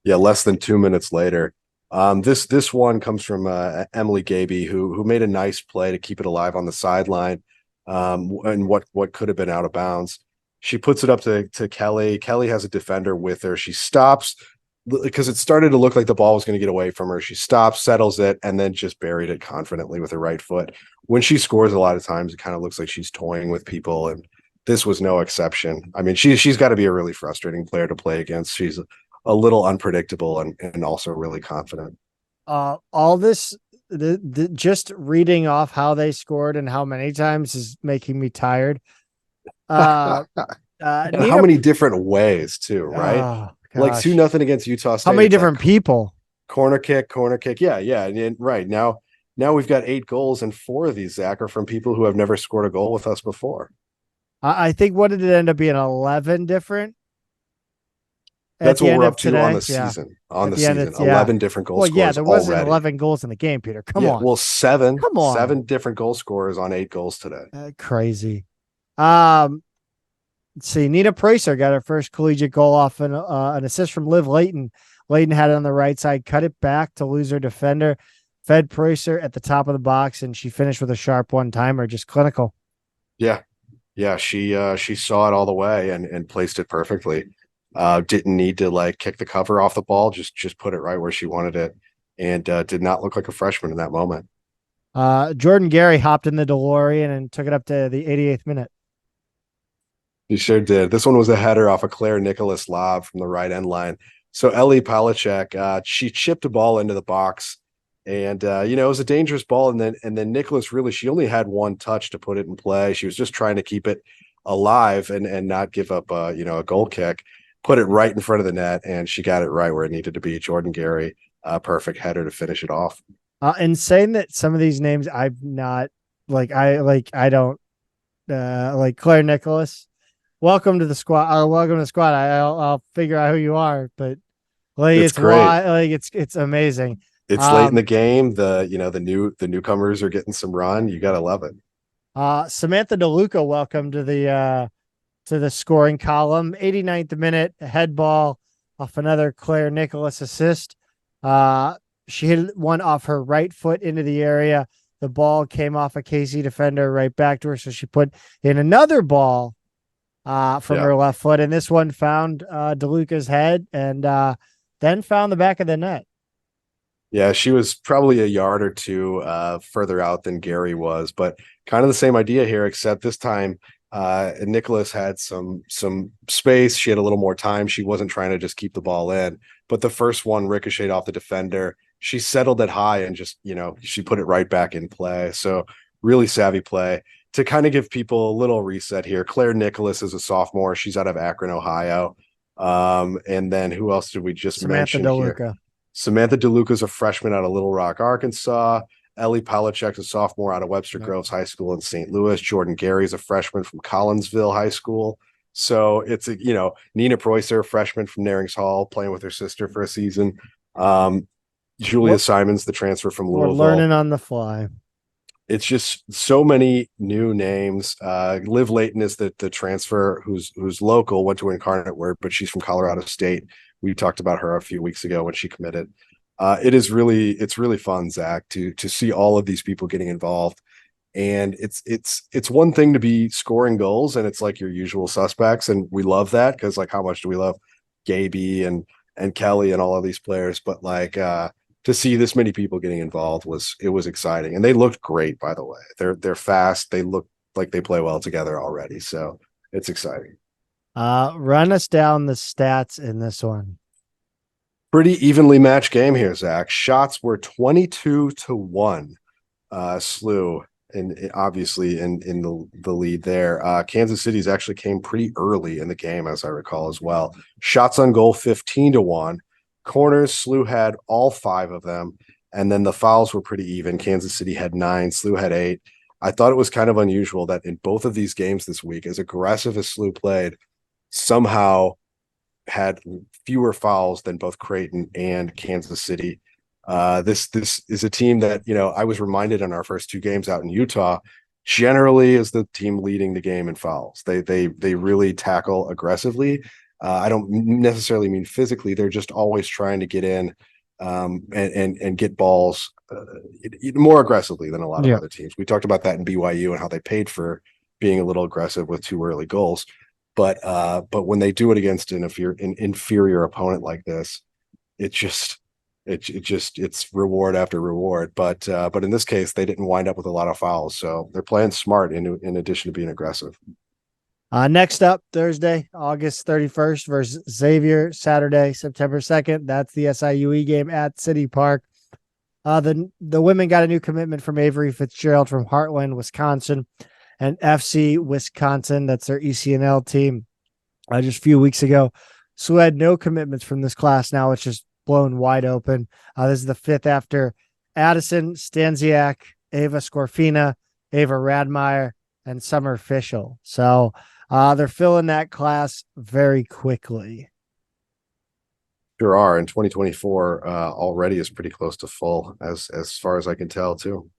Speaker 2: Yeah, less than 2 minutes later. This one comes from Emily Gaby, who made a nice play to keep it alive on the sideline, and what could have been out of bounds. She puts it up to Kelly. Kelly has a defender with her. She stops because it started to look like the ball was going to get away from her. She stops, settles it, and then just buried it confidently with her right foot. When she scores, a lot of times it kind of looks like she's toying with people, and this was no exception. I mean, she's got to be a really frustrating player to play against. She's a little unpredictable and also really confident.
Speaker 1: All this, just reading off how they scored and how many times is making me tired.
Speaker 2: How many different ways too, right? Like 2-0 against Utah State.
Speaker 1: How many different people?
Speaker 2: Corner kick. Yeah. And right now we've got 8 goals, and 4 of these, Zach, are from people who have never scored a goal with us before.
Speaker 1: I think, what did it end up being? 11 different.
Speaker 2: That's what we're up to on the season. On the season, 11 different goal scorers.
Speaker 1: Well, yeah, there wasn't
Speaker 2: already.
Speaker 1: 11 goals in the game, Peter. Come on.
Speaker 2: Well, 7.
Speaker 1: Come on.
Speaker 2: 7 different goal scorers on 8 goals today.
Speaker 1: Crazy. Let's see. Nina Pracer got her first collegiate goal off an assist from Liv Layton. Layton had it on the right side, cut it back to lose her defender, fed Pracer at the top of the box, and she finished with a sharp one-timer, just clinical.
Speaker 2: Yeah. She saw it all the way and placed it perfectly. Didn't need to kick the cover off the ball, just put it right where she wanted it, and did not look like a freshman in that moment.
Speaker 1: Jordan Gary hopped in the DeLorean and took it up to the 88th minute.
Speaker 2: He sure did. This one was a header off a Claire Nicholas lob from the right end line. So Ellie Palachek, she chipped a ball into the box, and it was a dangerous ball. And then Nicholas she only had one touch to put it in play. She was just trying to keep it alive and not give up a goal kick. Put it right in front of the net, and she got it right where it needed to be. Jordan Gary, perfect header to finish it off.
Speaker 1: And saying that some of these names I've not I don't like Claire Nicholas. Welcome to the squad. Welcome to the squad. I'll figure out who you are, but it's great. It's amazing.
Speaker 2: It's late in the game. The newcomers are getting some run. You gotta love it.
Speaker 1: Samantha DeLuca, welcome to the scoring column. 89th minute, head ball off another Claire Nicholas assist. She hit one off her right foot into the area. The ball came off a KC defender right back to her, so she put in another ball from her left foot, and this one found DeLuca's head and then found the back of the net.
Speaker 2: Yeah, she was probably a yard or two further out than Gary was, but kind of the same idea here, except this time Nicholas had some space. She had a little more time. She wasn't trying to just keep the ball in, but the first one ricocheted off the defender. She settled it high and just, she put it right back in play. So really savvy play. To kind of give people a little reset here, Claire Nicholas is a sophomore. She's out of Akron, Ohio. And then who else did we just mention here? Samantha DeLuca is a freshman out of Little Rock, Arkansas. Ellie Palachek is a sophomore out of Webster Groves High School in St. Louis. Jordan Gary is a freshman from Collinsville High School. So it's Nina Preußer, a freshman from Narings Hall, playing with her sister for a season. Julia Simons, the transfer from Louisville.
Speaker 1: We're learning on the fly.
Speaker 2: It's just so many new names. Liv Layton is the transfer who's local, went to Incarnate Word, but she's from Colorado State. We talked about her a few weeks ago when she committed. It's really fun, Zach, to see all of these people getting involved. And it's one thing to be scoring goals, and it's like your usual suspects, and we love that because how much do we love Gaby and Kelly and all of these players, but to see this many people getting involved was exciting, and they looked great. By the way, they're fast. They look like they play well together already, so it's exciting.
Speaker 1: Run us down the stats in this one.
Speaker 2: Pretty evenly matched game here, Zach. Shots were 22-1. SLU and obviously in the lead there. Kansas City's actually came pretty early in the game, as I recall as well. Shots on goal 15-1. Corners, SLU had all 5 of them, and then the fouls were pretty even. Kansas City had 9, SLU had 8. I thought it was kind of unusual that in both of these games this week, as aggressive as SLU played, somehow had fewer fouls than both Creighton and Kansas City. This is a team that, I was reminded in our first 2 games out in Utah, generally is the team leading the game in fouls. They really tackle aggressively. I don't necessarily mean physically. They're just always trying to get in and get balls more aggressively than a lot of other teams. We talked about that in BYU and how they paid for being a little aggressive with 2 early goals. But when they do it against an inferior opponent like this, it's reward after reward. But in this case, they didn't wind up with a lot of fouls, so they're playing smart in addition to being aggressive.
Speaker 1: Next up, Thursday, August 31st versus Xavier. Saturday, September 2nd. That's the SIUE game at City Park. The women got a new commitment from Avery Fitzgerald from Heartland, Wisconsin, and FC Wisconsin. That's their ECNL team. Just a few weeks ago, SLU had no commitments from this class. Now it's just blown wide open. This is the 5th after Addison Stanziak, Ava Scorfina, Ava Radmeyer, and Summer Fischel. So they're filling that class very quickly.
Speaker 2: Sure are. And 2024 already is pretty close to full as far as I can tell too.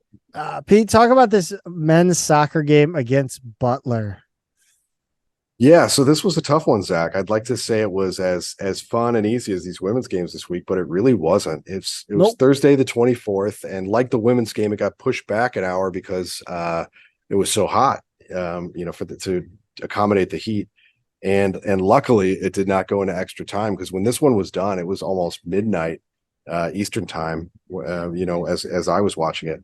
Speaker 1: Pete, talk about this men's soccer game against Butler.
Speaker 2: Yeah, so this was a tough one, Zach. I'd like to say it was as fun and easy as these women's games this week, but it really wasn't. It was Thursday the 24th, and like the women's game, it got pushed back an hour because it was so hot, to accommodate the heat. And luckily it did not go into extra time, because when this one was done, it was almost midnight Eastern time, as I was watching it.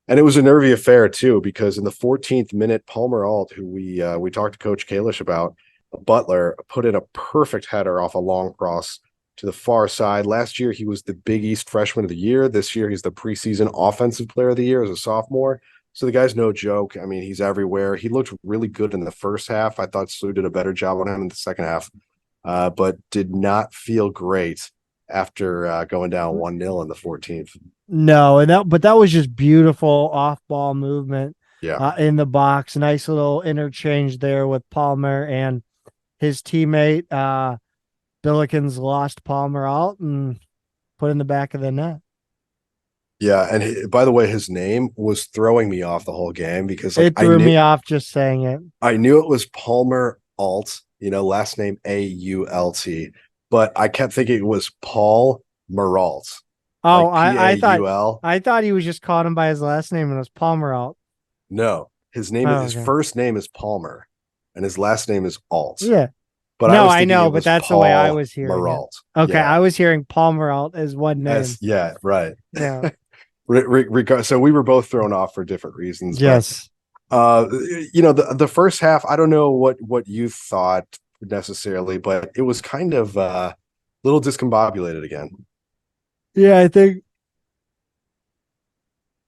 Speaker 2: And it was a nervy affair too, because in the 14th minute, Palmer Alt, who we talked to Coach Kalish about, Butler put in a perfect header off a long cross to the far side. Last year, he was the Big East Freshman of the Year. This year, he's the preseason Offensive Player of the Year as a sophomore. So the guy's no joke. I mean, he's everywhere. He looked really good in the first half. I thought SLU did a better job on him in the second half, but did not feel great after going down 1-0 in the 14th.
Speaker 1: No, but that was just beautiful off-ball movement.
Speaker 2: Yeah.
Speaker 1: In the box. Nice little interchange there with Palmer and his teammate. Billikens lost Palmer out and put in the back of the net.
Speaker 2: Yeah, and by the way, his name was throwing me off the whole game because
Speaker 1: it threw me off just saying it.
Speaker 2: I knew it was Palmer Alt, last name Ault, but I kept thinking it was Paul Meralt.
Speaker 1: Oh, like I thought he was just calling him by his last name and it was Palmer Alt.
Speaker 2: No, his first name is Palmer, and his last name is Alt.
Speaker 1: Yeah,
Speaker 2: but
Speaker 1: I know, but that's Paul the way I was hearing Meralt. It. Okay, yeah. I was hearing Palmer Alt as one name.
Speaker 2: Right.
Speaker 1: Yeah.
Speaker 2: So we were both thrown off for different reasons.
Speaker 1: Yes.
Speaker 2: But, the first half, I don't know what you thought necessarily, but it was kind of a little discombobulated again.
Speaker 1: Yeah, I think.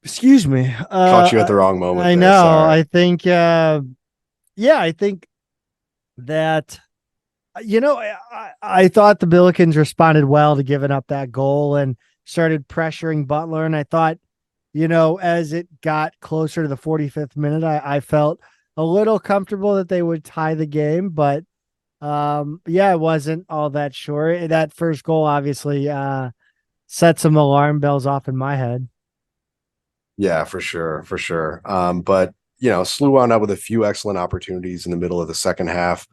Speaker 1: Excuse me.
Speaker 2: Caught you at the wrong moment.
Speaker 1: I know. Sorry. I think. I think that. I thought the Billikens responded well to giving up that goal and started pressuring Butler. And I thought, as it got closer to the 45th minute, I felt a little comfortable that they would tie the game. But it wasn't all that sure. That first goal obviously set some alarm bells off in my head.
Speaker 2: Yeah, for sure. But SLU wound up with a few excellent opportunities in the middle of the second half.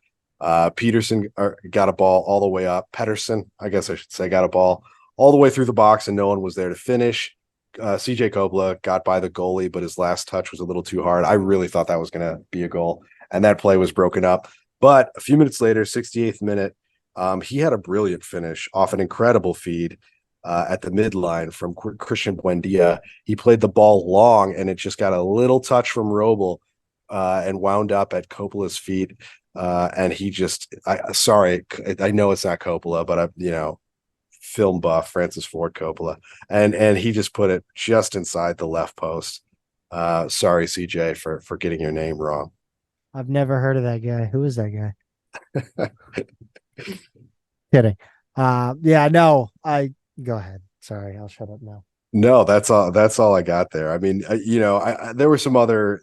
Speaker 2: Peterson got a ball all the way up. Pedersen, I guess I should say, got a ball all the way through the box, and no one was there to finish. CJ Coppola got by the goalie, but his last touch was a little too hard. I really thought that was going to be a goal, and that play was broken up. But a few minutes later, 68th minute, he had a brilliant finish off an incredible feed at the midline from Christian Buendia. He played the ball long, and it just got a little touch from Roble and wound up at Coppola's feet. And he just, I know it's not Coppola, but film buff Francis Ford Coppola, and he just put it just inside the left post. Sorry, CJ, for getting your name wrong.
Speaker 1: I've never heard of that guy. Who is that guy? Kidding. Go ahead. Sorry, I'll shut up now.
Speaker 2: No, that's all I got there. I mean, there were some other.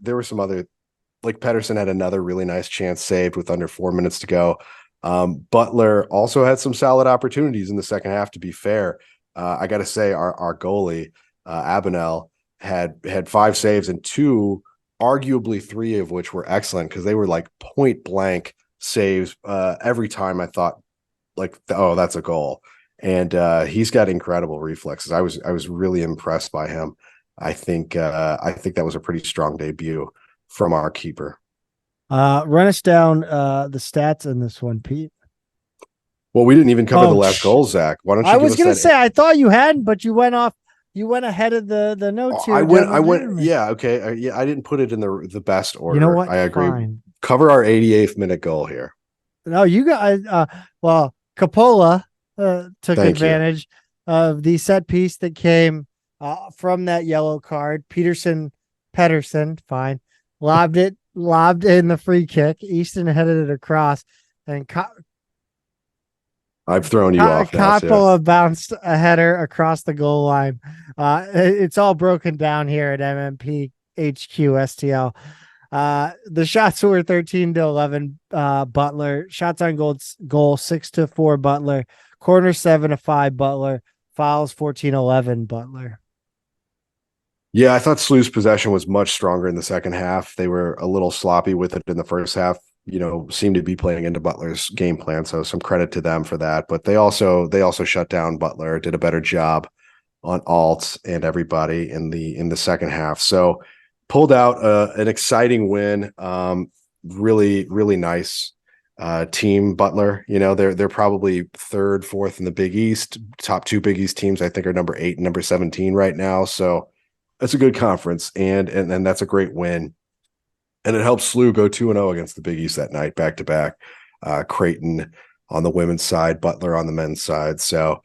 Speaker 2: Like Pedersen had another really nice chance saved with under 4 minutes to go. Butler also had some solid opportunities in the second half, to be fair. I got to say our goalie, Abinell, had 5 saves and 2, arguably 3 of which were excellent because they were like point blank saves. Every time I thought that's a goal. And he's got incredible reflexes. I was really impressed by him. I think that was a pretty strong debut from our keeper.
Speaker 1: Run us down the stats in this one, Pete.
Speaker 2: Well, we didn't even cover the last goal, Zach. Why don't you?
Speaker 1: I was going to say I thought you hadn't, but you went off. You went ahead of the notes here.
Speaker 2: I went. Yeah, okay. I didn't put it in the best order.
Speaker 1: You know what?
Speaker 2: I agree.
Speaker 1: Fine.
Speaker 2: Cover our 88th minute goal here.
Speaker 1: No, you guys. Coppola took advantage of the set piece that came from that yellow card. Pedersen, fine. Lobbed in the free kick. Easton headed it across, and
Speaker 2: I've thrown you off.
Speaker 1: Coppola bounced a header across the goal line. It's all broken down here at MMP HQ STL. The shots were 13-11. Butler shots on goal 6-4. Butler corner 7-5. Butler fouls 14-11. Butler.
Speaker 2: Yeah, I thought SLU's possession was much stronger in the second half. They were a little sloppy with it in the first half. Seemed to be playing into Butler's game plan. So some credit to them for that. But they also shut down Butler, did a better job on Alt and everybody in the second half. So pulled out an exciting win. Really, really nice team, Butler. They're probably 3rd, 4th in the Big East. Top 2 Big East teams, I think, are number 8 and number 17 right now. So that's a good conference, and that's a great win. And it helps SLU go 2-0 against the Big East that night, back to back. Creighton on the women's side, Butler on the men's side. So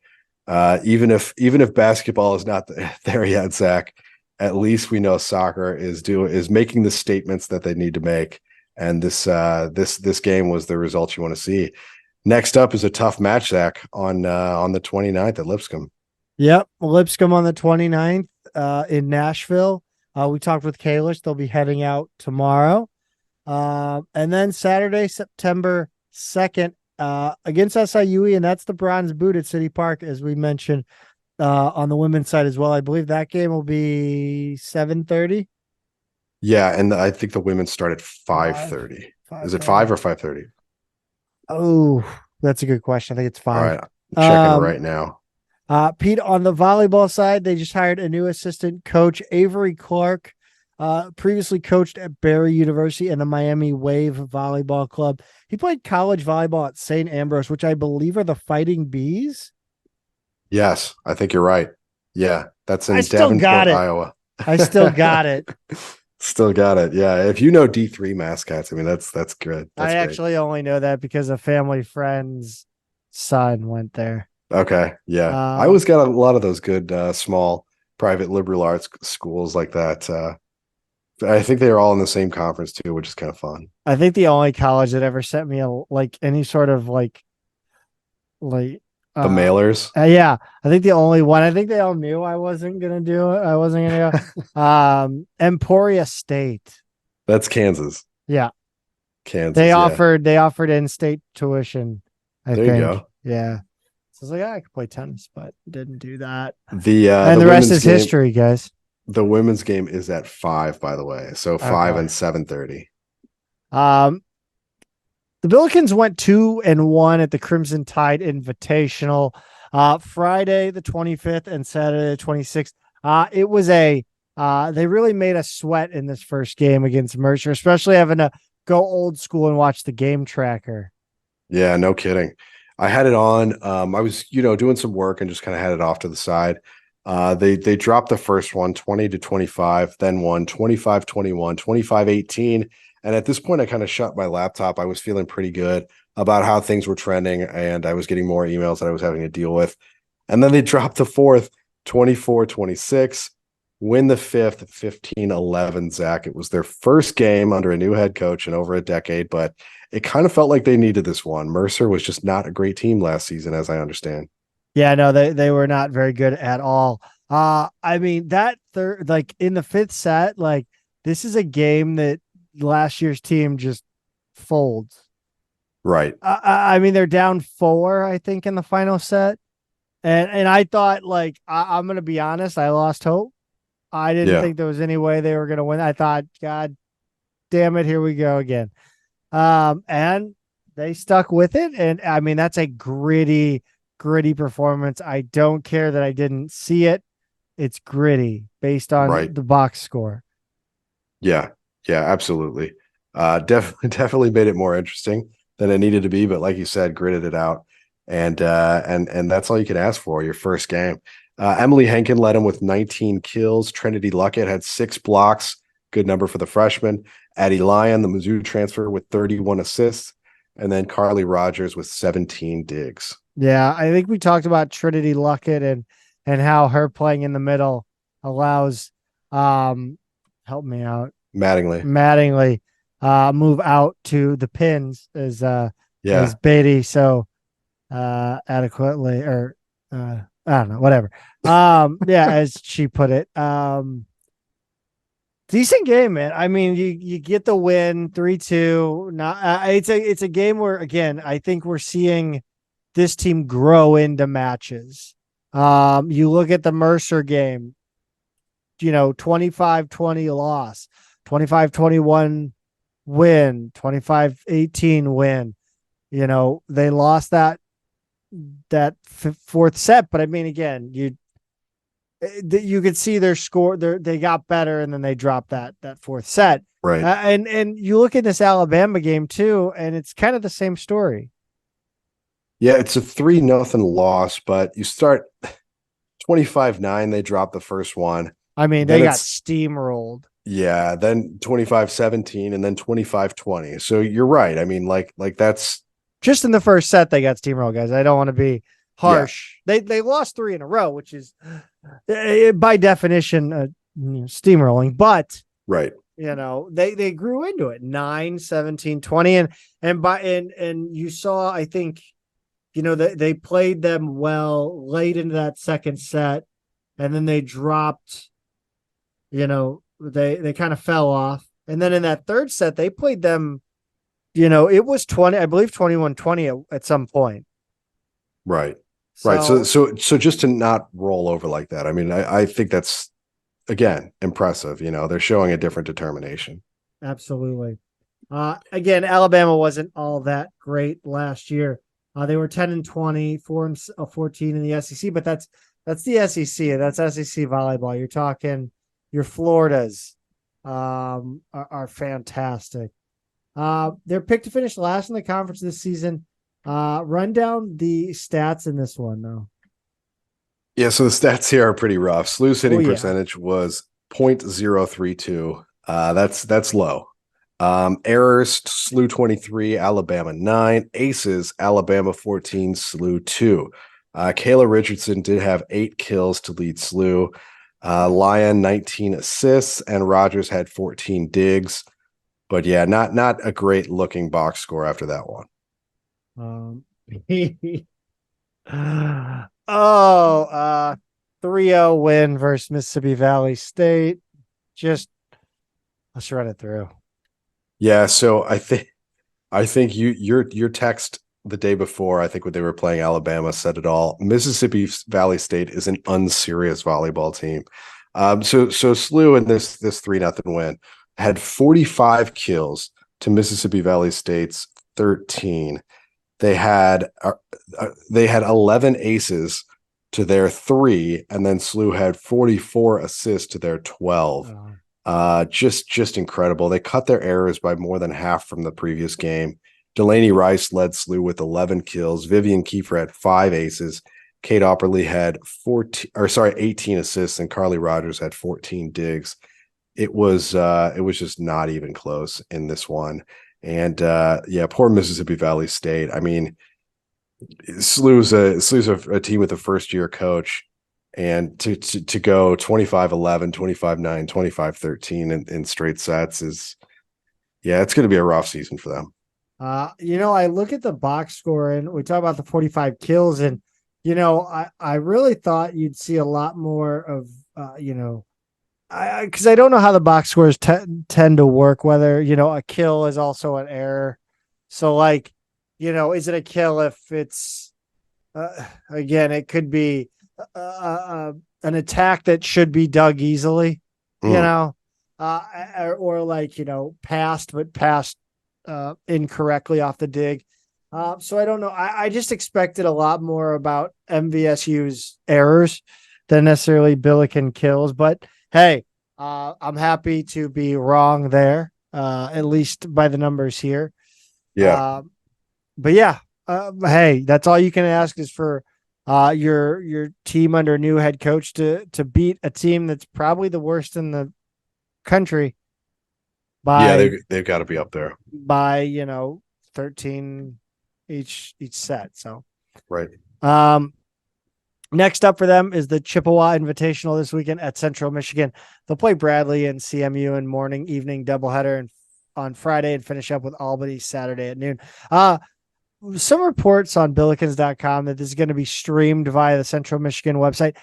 Speaker 2: even if basketball is not there yet, Zach, at least we know soccer is making the statements that they need to make. And this game was the result you want to see. Next up is a tough match, Zach, on the 29th at Lipscomb.
Speaker 1: Yep, Lipscomb on the 29th in Nashville. We talked with Kalish. They'll be heading out tomorrow. And then Saturday, September 2nd, against SIUE, and that's the Bronze Boot at City Park, as we mentioned, on the women's side as well. I believe that game will be 7:30.
Speaker 2: Yeah, and I think the women start at 5:30. Is it 5 or 5:30?
Speaker 1: Oh, that's a good question. I think it's 5.
Speaker 2: All right, I'm checking right now.
Speaker 1: Pete, on the volleyball side, they just hired a new assistant coach, Avery Clark, previously coached at Barry University and the Miami Wave Volleyball Club. He played college volleyball at St. Ambrose, which I believe are the Fighting Bees.
Speaker 2: Yes, I think you're right. Yeah, that's in
Speaker 1: Davenport,
Speaker 2: Iowa.
Speaker 1: I still got it.
Speaker 2: Still got it. Yeah, if you know D3 mascots, I mean that's good. That's
Speaker 1: I actually only know that because a family friend's son went there.
Speaker 2: Okay, yeah, I always got a lot of those good small private liberal arts schools like that. I think they are all in the same conference too, which is kind of fun.
Speaker 1: I think the only college that ever sent me any sort of
Speaker 2: the mailers.
Speaker 1: Yeah, I think the only one. I think they all knew I wasn't gonna do it. I wasn't gonna go. Emporia State.
Speaker 2: That's Kansas.
Speaker 1: Yeah,
Speaker 2: Kansas.
Speaker 1: They offered in-state tuition. I think.
Speaker 2: You go.
Speaker 1: Yeah. So I was like, I could play tennis, but didn't do that.
Speaker 2: The
Speaker 1: rest is history, guys.
Speaker 2: The women's game is at 5, by the way. So 5 and 7:30.
Speaker 1: The Billikens went 2-1 at the Crimson Tide Invitational. Friday the 25th and Saturday the 26th. It was they really made us sweat in this first game against Mercer, especially having to go old school and watch the game tracker.
Speaker 2: Yeah, no kidding. I had it on. I was, doing some work and just kind of had it off to the side. They dropped the first one 20-25, then won 25-21, 25-18. And at this point, I kind of shut my laptop. I was feeling pretty good about how things were trending, and I was getting more emails that I was having to deal with. And then they dropped the fourth 24-26, win the fifth 15-11, Zach. It was their first game under a new head coach in over a decade, but it kind of felt like they needed this one. Mercer was just not a great team last season, as I understand.
Speaker 1: Yeah, no, they were not very good at all. I mean, that third, in the fifth set, this is a game that last year's team just folds.
Speaker 2: Right.
Speaker 1: I mean, they're down 4, I think, in the final set. And I thought, I'm going to be honest, I lost hope. I didn't think there was any way they were going to win. I thought, God damn it, here we go again. And they stuck with it. And I mean, that's a gritty performance. I don't care that I didn't see it. It's gritty based on the box score.
Speaker 2: Yeah, absolutely. Definitely made it more interesting than it needed to be. But like you said, gritted it out. And that's all you can ask for your first game. Emily Henkin led him with 19 kills. Trinity Luckett had 6 blocks. Good number for the freshman. Addie Lyon, the Mizzou transfer, with 31 assists. And then Carly Rogers with 17 digs.
Speaker 1: Yeah, I think we talked about Trinity Luckett and how her playing in the middle allows help me out. Mattingly move out to the pins as Beaty so adequately, or I don't know, whatever. As she put it. Decent game, man. I mean, you get the win 3-2. Not it's a game where, again, I think we're seeing this team grow into matches. You look at the Mercer game, 25-20 loss, 25-21 win, 25-18 win. They lost that fourth set, but I mean, again, you could see their score. They got better, and then they dropped that fourth set.
Speaker 2: Right.
Speaker 1: And you look at this Alabama game too, and it's kind of the same story.
Speaker 2: Yeah, it's a 3-0 loss, but you start 25-9. They dropped the first one.
Speaker 1: I mean, they got steamrolled.
Speaker 2: Yeah, then 25-17, and then 25-20. So you're right. I mean, like that's
Speaker 1: just in the first set, they got steamrolled, guys. I don't want to be harsh. Yeah. They lost 3 in a row, which is by definition steamrolling, but
Speaker 2: right.
Speaker 1: They grew into it 9, 17, 20. And you saw, I think, they played them well late into that second set, and then they dropped, they kind of fell off. And then in that third set, they played them, it was 20, I believe 21-20 at some point.
Speaker 2: Right. Right. So just to not roll over like that. I mean, I think that's, again, impressive. They're showing a different determination.
Speaker 1: Absolutely. Again, Alabama wasn't all that great last year. They were 10-20, 4-14 in the SEC, but that's the SEC. That's SEC volleyball. You're talking your Floridas are fantastic. They're picked to finish last in the conference this season. Run down the stats in this one, though.
Speaker 2: Yeah, so the stats here are pretty rough. SLU's hitting percentage was .032. That's low. Errors, SLU 23, Alabama 9. Aces, Alabama 14, SLU 2. Kayla Richardson did have 8 kills to lead SLU. Lyon 19 assists, and Rogers had 14 digs. But yeah, not a great looking box score after that one.
Speaker 1: 3-0 win versus Mississippi Valley State. Just let's run it through.
Speaker 2: Yeah, so I think your text the day before, I think when they were playing Alabama, said it all. Mississippi Valley State is an unserious volleyball team. So SLU in this 3-0 win had 45 kills to Mississippi Valley State's 13. They had 11 aces to their 3, and then SLU had 44 assists to their 12. Just incredible. They cut their errors by more than half from the previous game. Delaney Rice led SLU with 11 kills. Vivian Kiefer had 5 aces. Kate Opperly had 18 assists, and Carly Rogers had 14 digs. It was just not even close in this one. And poor Mississippi Valley State. I mean, SLU's a team with a first-year coach, and to go 25-11, 25-9, 25-13 in straight sets is, it's going to be a rough season for them.
Speaker 1: I look at the box score, and we talk about the 45 kills, and I really thought you'd see a lot more of because I don't know how the box scores tend to work, whether, a kill is also an error. So is it a kill if it's, again, it could be an attack that should be dug easily, or passed incorrectly off the dig. So I don't know. I just expected a lot more about MVSU's errors than necessarily Billiken kills, but hey, I'm happy to be wrong there, at least by the numbers here.
Speaker 2: Yeah.
Speaker 1: Hey, that's all you can ask is for your team under a new head coach to beat a team that's probably the worst in the country.
Speaker 2: They've got to be up there
Speaker 1: by 13 each set. So
Speaker 2: right.
Speaker 1: Next up for them is the Chippewa Invitational this weekend at Central Michigan. They'll play Bradley and CMU in morning, evening doubleheader on Friday and finish up with Albany Saturday at noon. Some reports on Billikens.com that this is going to be streamed via the Central Michigan website.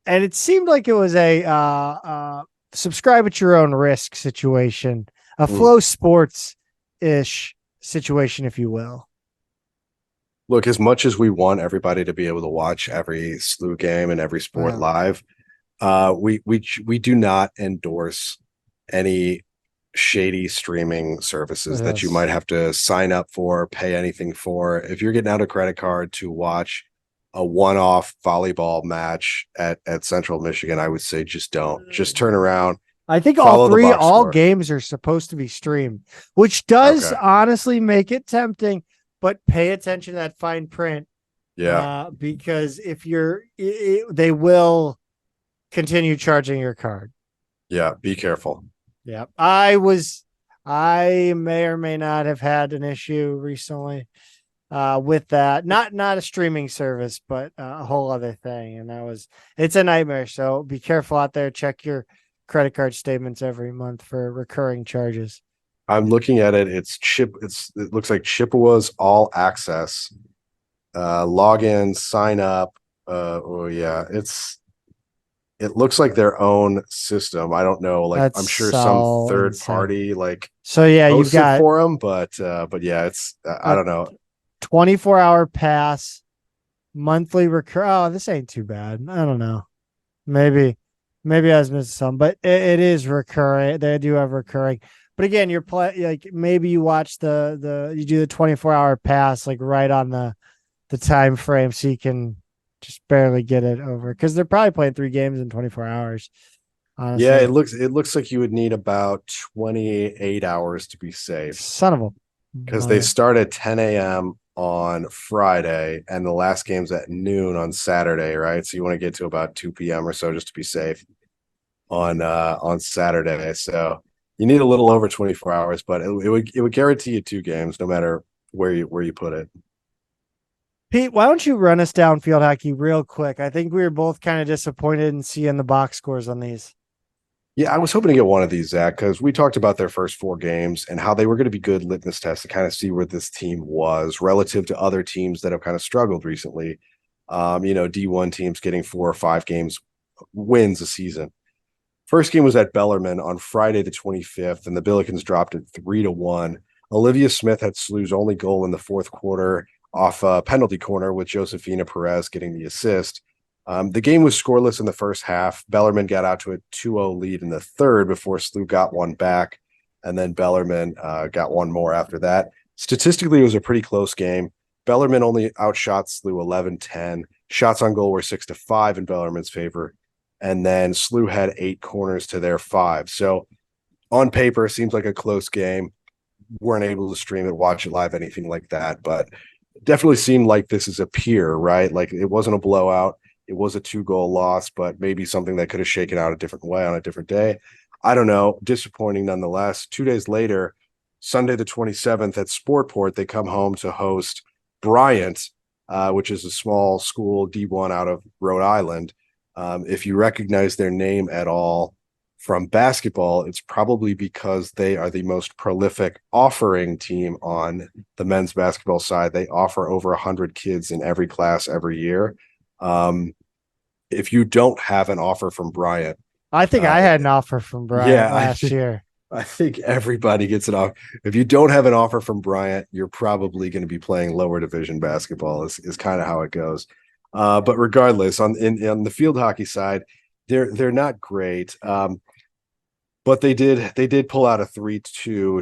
Speaker 1: And it seemed like it was a subscribe at your own risk situation, a Flow Sports-ish situation, if you will.
Speaker 2: Look, as much as we want everybody to be able to watch every SLU game and every sport live, we do not endorse any shady streaming services that you might have to sign up for, pay anything for. If you're getting out a credit card to watch a one-off volleyball match at Central Michigan, I would say just don't. Just turn around.
Speaker 1: I think all games are supposed to be streamed, which does honestly make it tempting. But pay attention to that fine print.
Speaker 2: Yeah.
Speaker 1: Because if they will continue charging your card.
Speaker 2: Yeah. Be careful.
Speaker 1: Yeah. I may or may not have had an issue recently. with that. Not a streaming service, but a whole other thing. And it's a nightmare. So be careful out there. Check your credit card statements every month for recurring charges.
Speaker 2: I'm looking at it. It looks like Chippewa's All Access. Log in, sign up. It looks like their own system. I don't know. Like, I'm sure some third party
Speaker 1: so yeah, you've got
Speaker 2: for them, but yeah, it's I don't know.
Speaker 1: 24-hour pass, monthly recur. Oh, this ain't too bad. I don't know. Maybe I was missing some, but it is recurring. They do have recurring. But again, you're like maybe you watch you do the 24-hour pass like right on the time frame, so you can just barely get it over, because they're probably playing 3 games in 24 hours. Honestly.
Speaker 2: Yeah, it looks like you would need about 28 hours to be safe.
Speaker 1: Son of a,
Speaker 2: because they start at 10 a.m. on Friday and the last game's at noon on Saturday, right? So you want to get to about 2 p.m. or so just to be safe on Saturday. So you need a little over 24 hours, but it would guarantee you 2 games no matter where you put it.
Speaker 1: Pete, why don't you run us down field hockey real quick? I think we were both kind of disappointed in seeing the box scores on these.
Speaker 2: Yeah, I was hoping to get one of these, Zach, because we talked about their first 4 games and how they were going to be good litmus tests to kind of see where this team was relative to other teams that have kind of struggled recently. D1 teams getting 4 or 5 games wins a season. First game was at Bellarmine on Friday the 25th, and the Billikens dropped it 3-1. Olivia Smith had SLU's only goal in the fourth quarter off a penalty corner, with Josefina Perez getting the assist. The game was scoreless in the first half. Bellarmine got out to a 2-0 lead in the third before SLU got one back, and then Bellarmine got one more after that. Statistically, it was a pretty close game. Bellarmine only outshot SLU 11-10. Shots on goal were 6-5 in Bellarmine's favor, and then SLU had 8 corners to their 5. So on paper, it seems like a close game. Weren't able to stream it, watch it live, anything like that, but it definitely seemed like this is a peer, right? Like, it wasn't a blowout. It was a 2-goal loss, but maybe something that could have shaken out a different way on a different day. I don't know. Disappointing nonetheless. 2 days later, Sunday the 27th at Sportport, they come home to host Bryant, which is a small school D1 out of Rhode Island. If you recognize their name at all from basketball, it's probably because they are the most prolific offering team on the men's basketball side. They offer over 100 kids in every class every year. If you don't have an offer from Bryant,
Speaker 1: I think I had an offer from Bryant last year.
Speaker 2: I think everybody gets an offer. If you don't have an offer from Bryant, you're probably going to be playing lower division basketball is kind of how it goes. But regardless, on the field hockey side, they're not great. But they did pull out a 3-2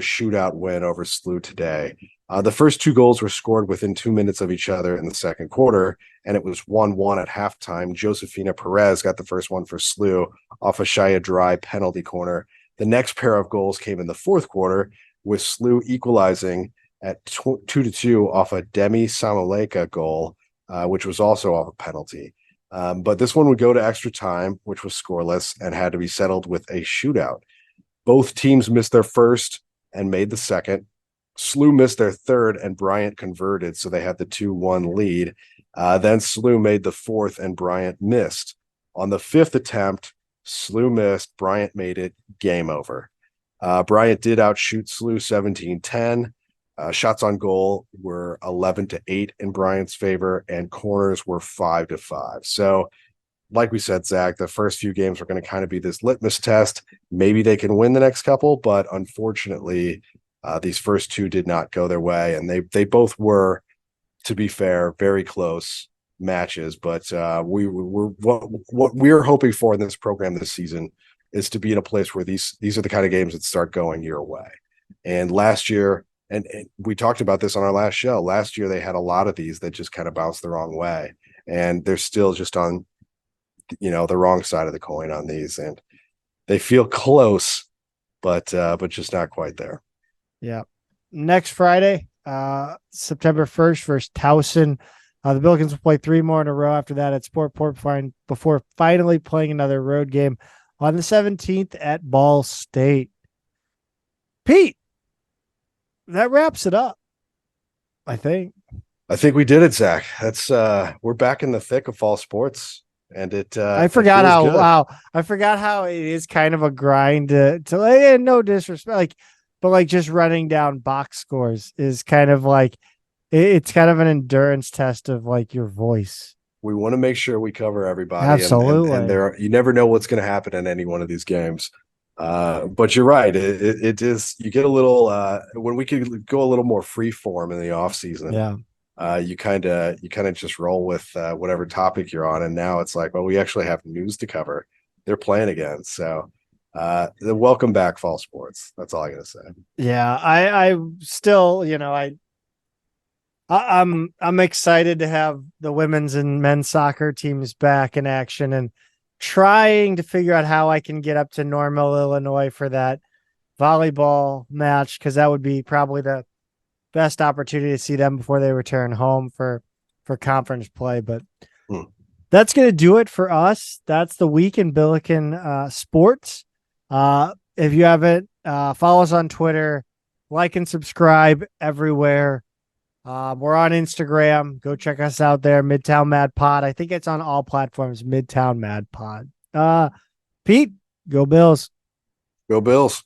Speaker 2: shootout win over SLU today. The first 2 goals were scored within 2 minutes of each other in the second quarter, and it was 1-1 at halftime. Josefina Perez got the first one for SLU off a Shia Dry penalty corner. The next pair of goals came in the fourth quarter, with SLU equalizing at 2-2 off a Demi Samaleka goal, which was also off a penalty. But this one would go to extra time, which was scoreless and had to be settled with a shootout. Both teams missed their first and made the second. SLU missed their third and Bryant converted, so they had the 2-1 lead. Then SLU made the fourth and Bryant missed. On the fifth attempt, SLU missed, Bryant made it, game over. Bryant did outshoot SLU 17-10. Shots on goal were 11-8 in Bryant's favor, and corners were 5-5. So, like we said, Zach, the first few games are going to kind of be this litmus test. Maybe they can win the next couple, but unfortunately, these first 2 did not go their way, and they both were, to be fair, very close matches. But what we're hoping for in this program this season is to be in a place where these are the kind of games that start going your way. And last year, and we talked about this on our last show, last year they had a lot of these that just kind of bounced the wrong way, and they're still just on the wrong side of the coin on these, and they feel close, but just not quite there.
Speaker 1: Yeah. Next Friday, September 1st versus Towson. The Billikens will play 3 more in a row after that at Sportport before finally playing another road game on the 17th at Ball State. Pete, that wraps it up, I think.
Speaker 2: I think we did it, Zach. That's we're back in the thick of fall sports, and
Speaker 1: I forgot
Speaker 2: it feels
Speaker 1: how
Speaker 2: good.
Speaker 1: wow. I forgot how it is kind of a grind to like, no disrespect, like, but like just running down box scores is kind of like it's kind of an endurance test of like your voice.
Speaker 2: We want to make sure we cover everybody,
Speaker 1: Absolutely.
Speaker 2: and you never know what's going to happen in any one of these games. But you're right. It is, you get a little when we could go a little more free form in the off season.
Speaker 1: Yeah.
Speaker 2: You kind of just roll with whatever topic you're on, and now it's like, well, we actually have news to cover. They're playing again, so the welcome back fall sports. That's all I gotta say.
Speaker 1: Yeah, I still, I'm excited to have the women's and men's soccer teams back in action and trying to figure out how I can get up to Normal, Illinois for that volleyball match, because that would be probably the best opportunity to see them before they return home for conference play. But that's going to do it for us. That's the week in Billiken sports. If you haven't, follow us on Twitter, like and subscribe everywhere. We're on Instagram. Go check us out there. Midtown Mad Pod. I think it's on all platforms. Midtown Mad Pod. Pete, go Bills.
Speaker 2: Go Bills.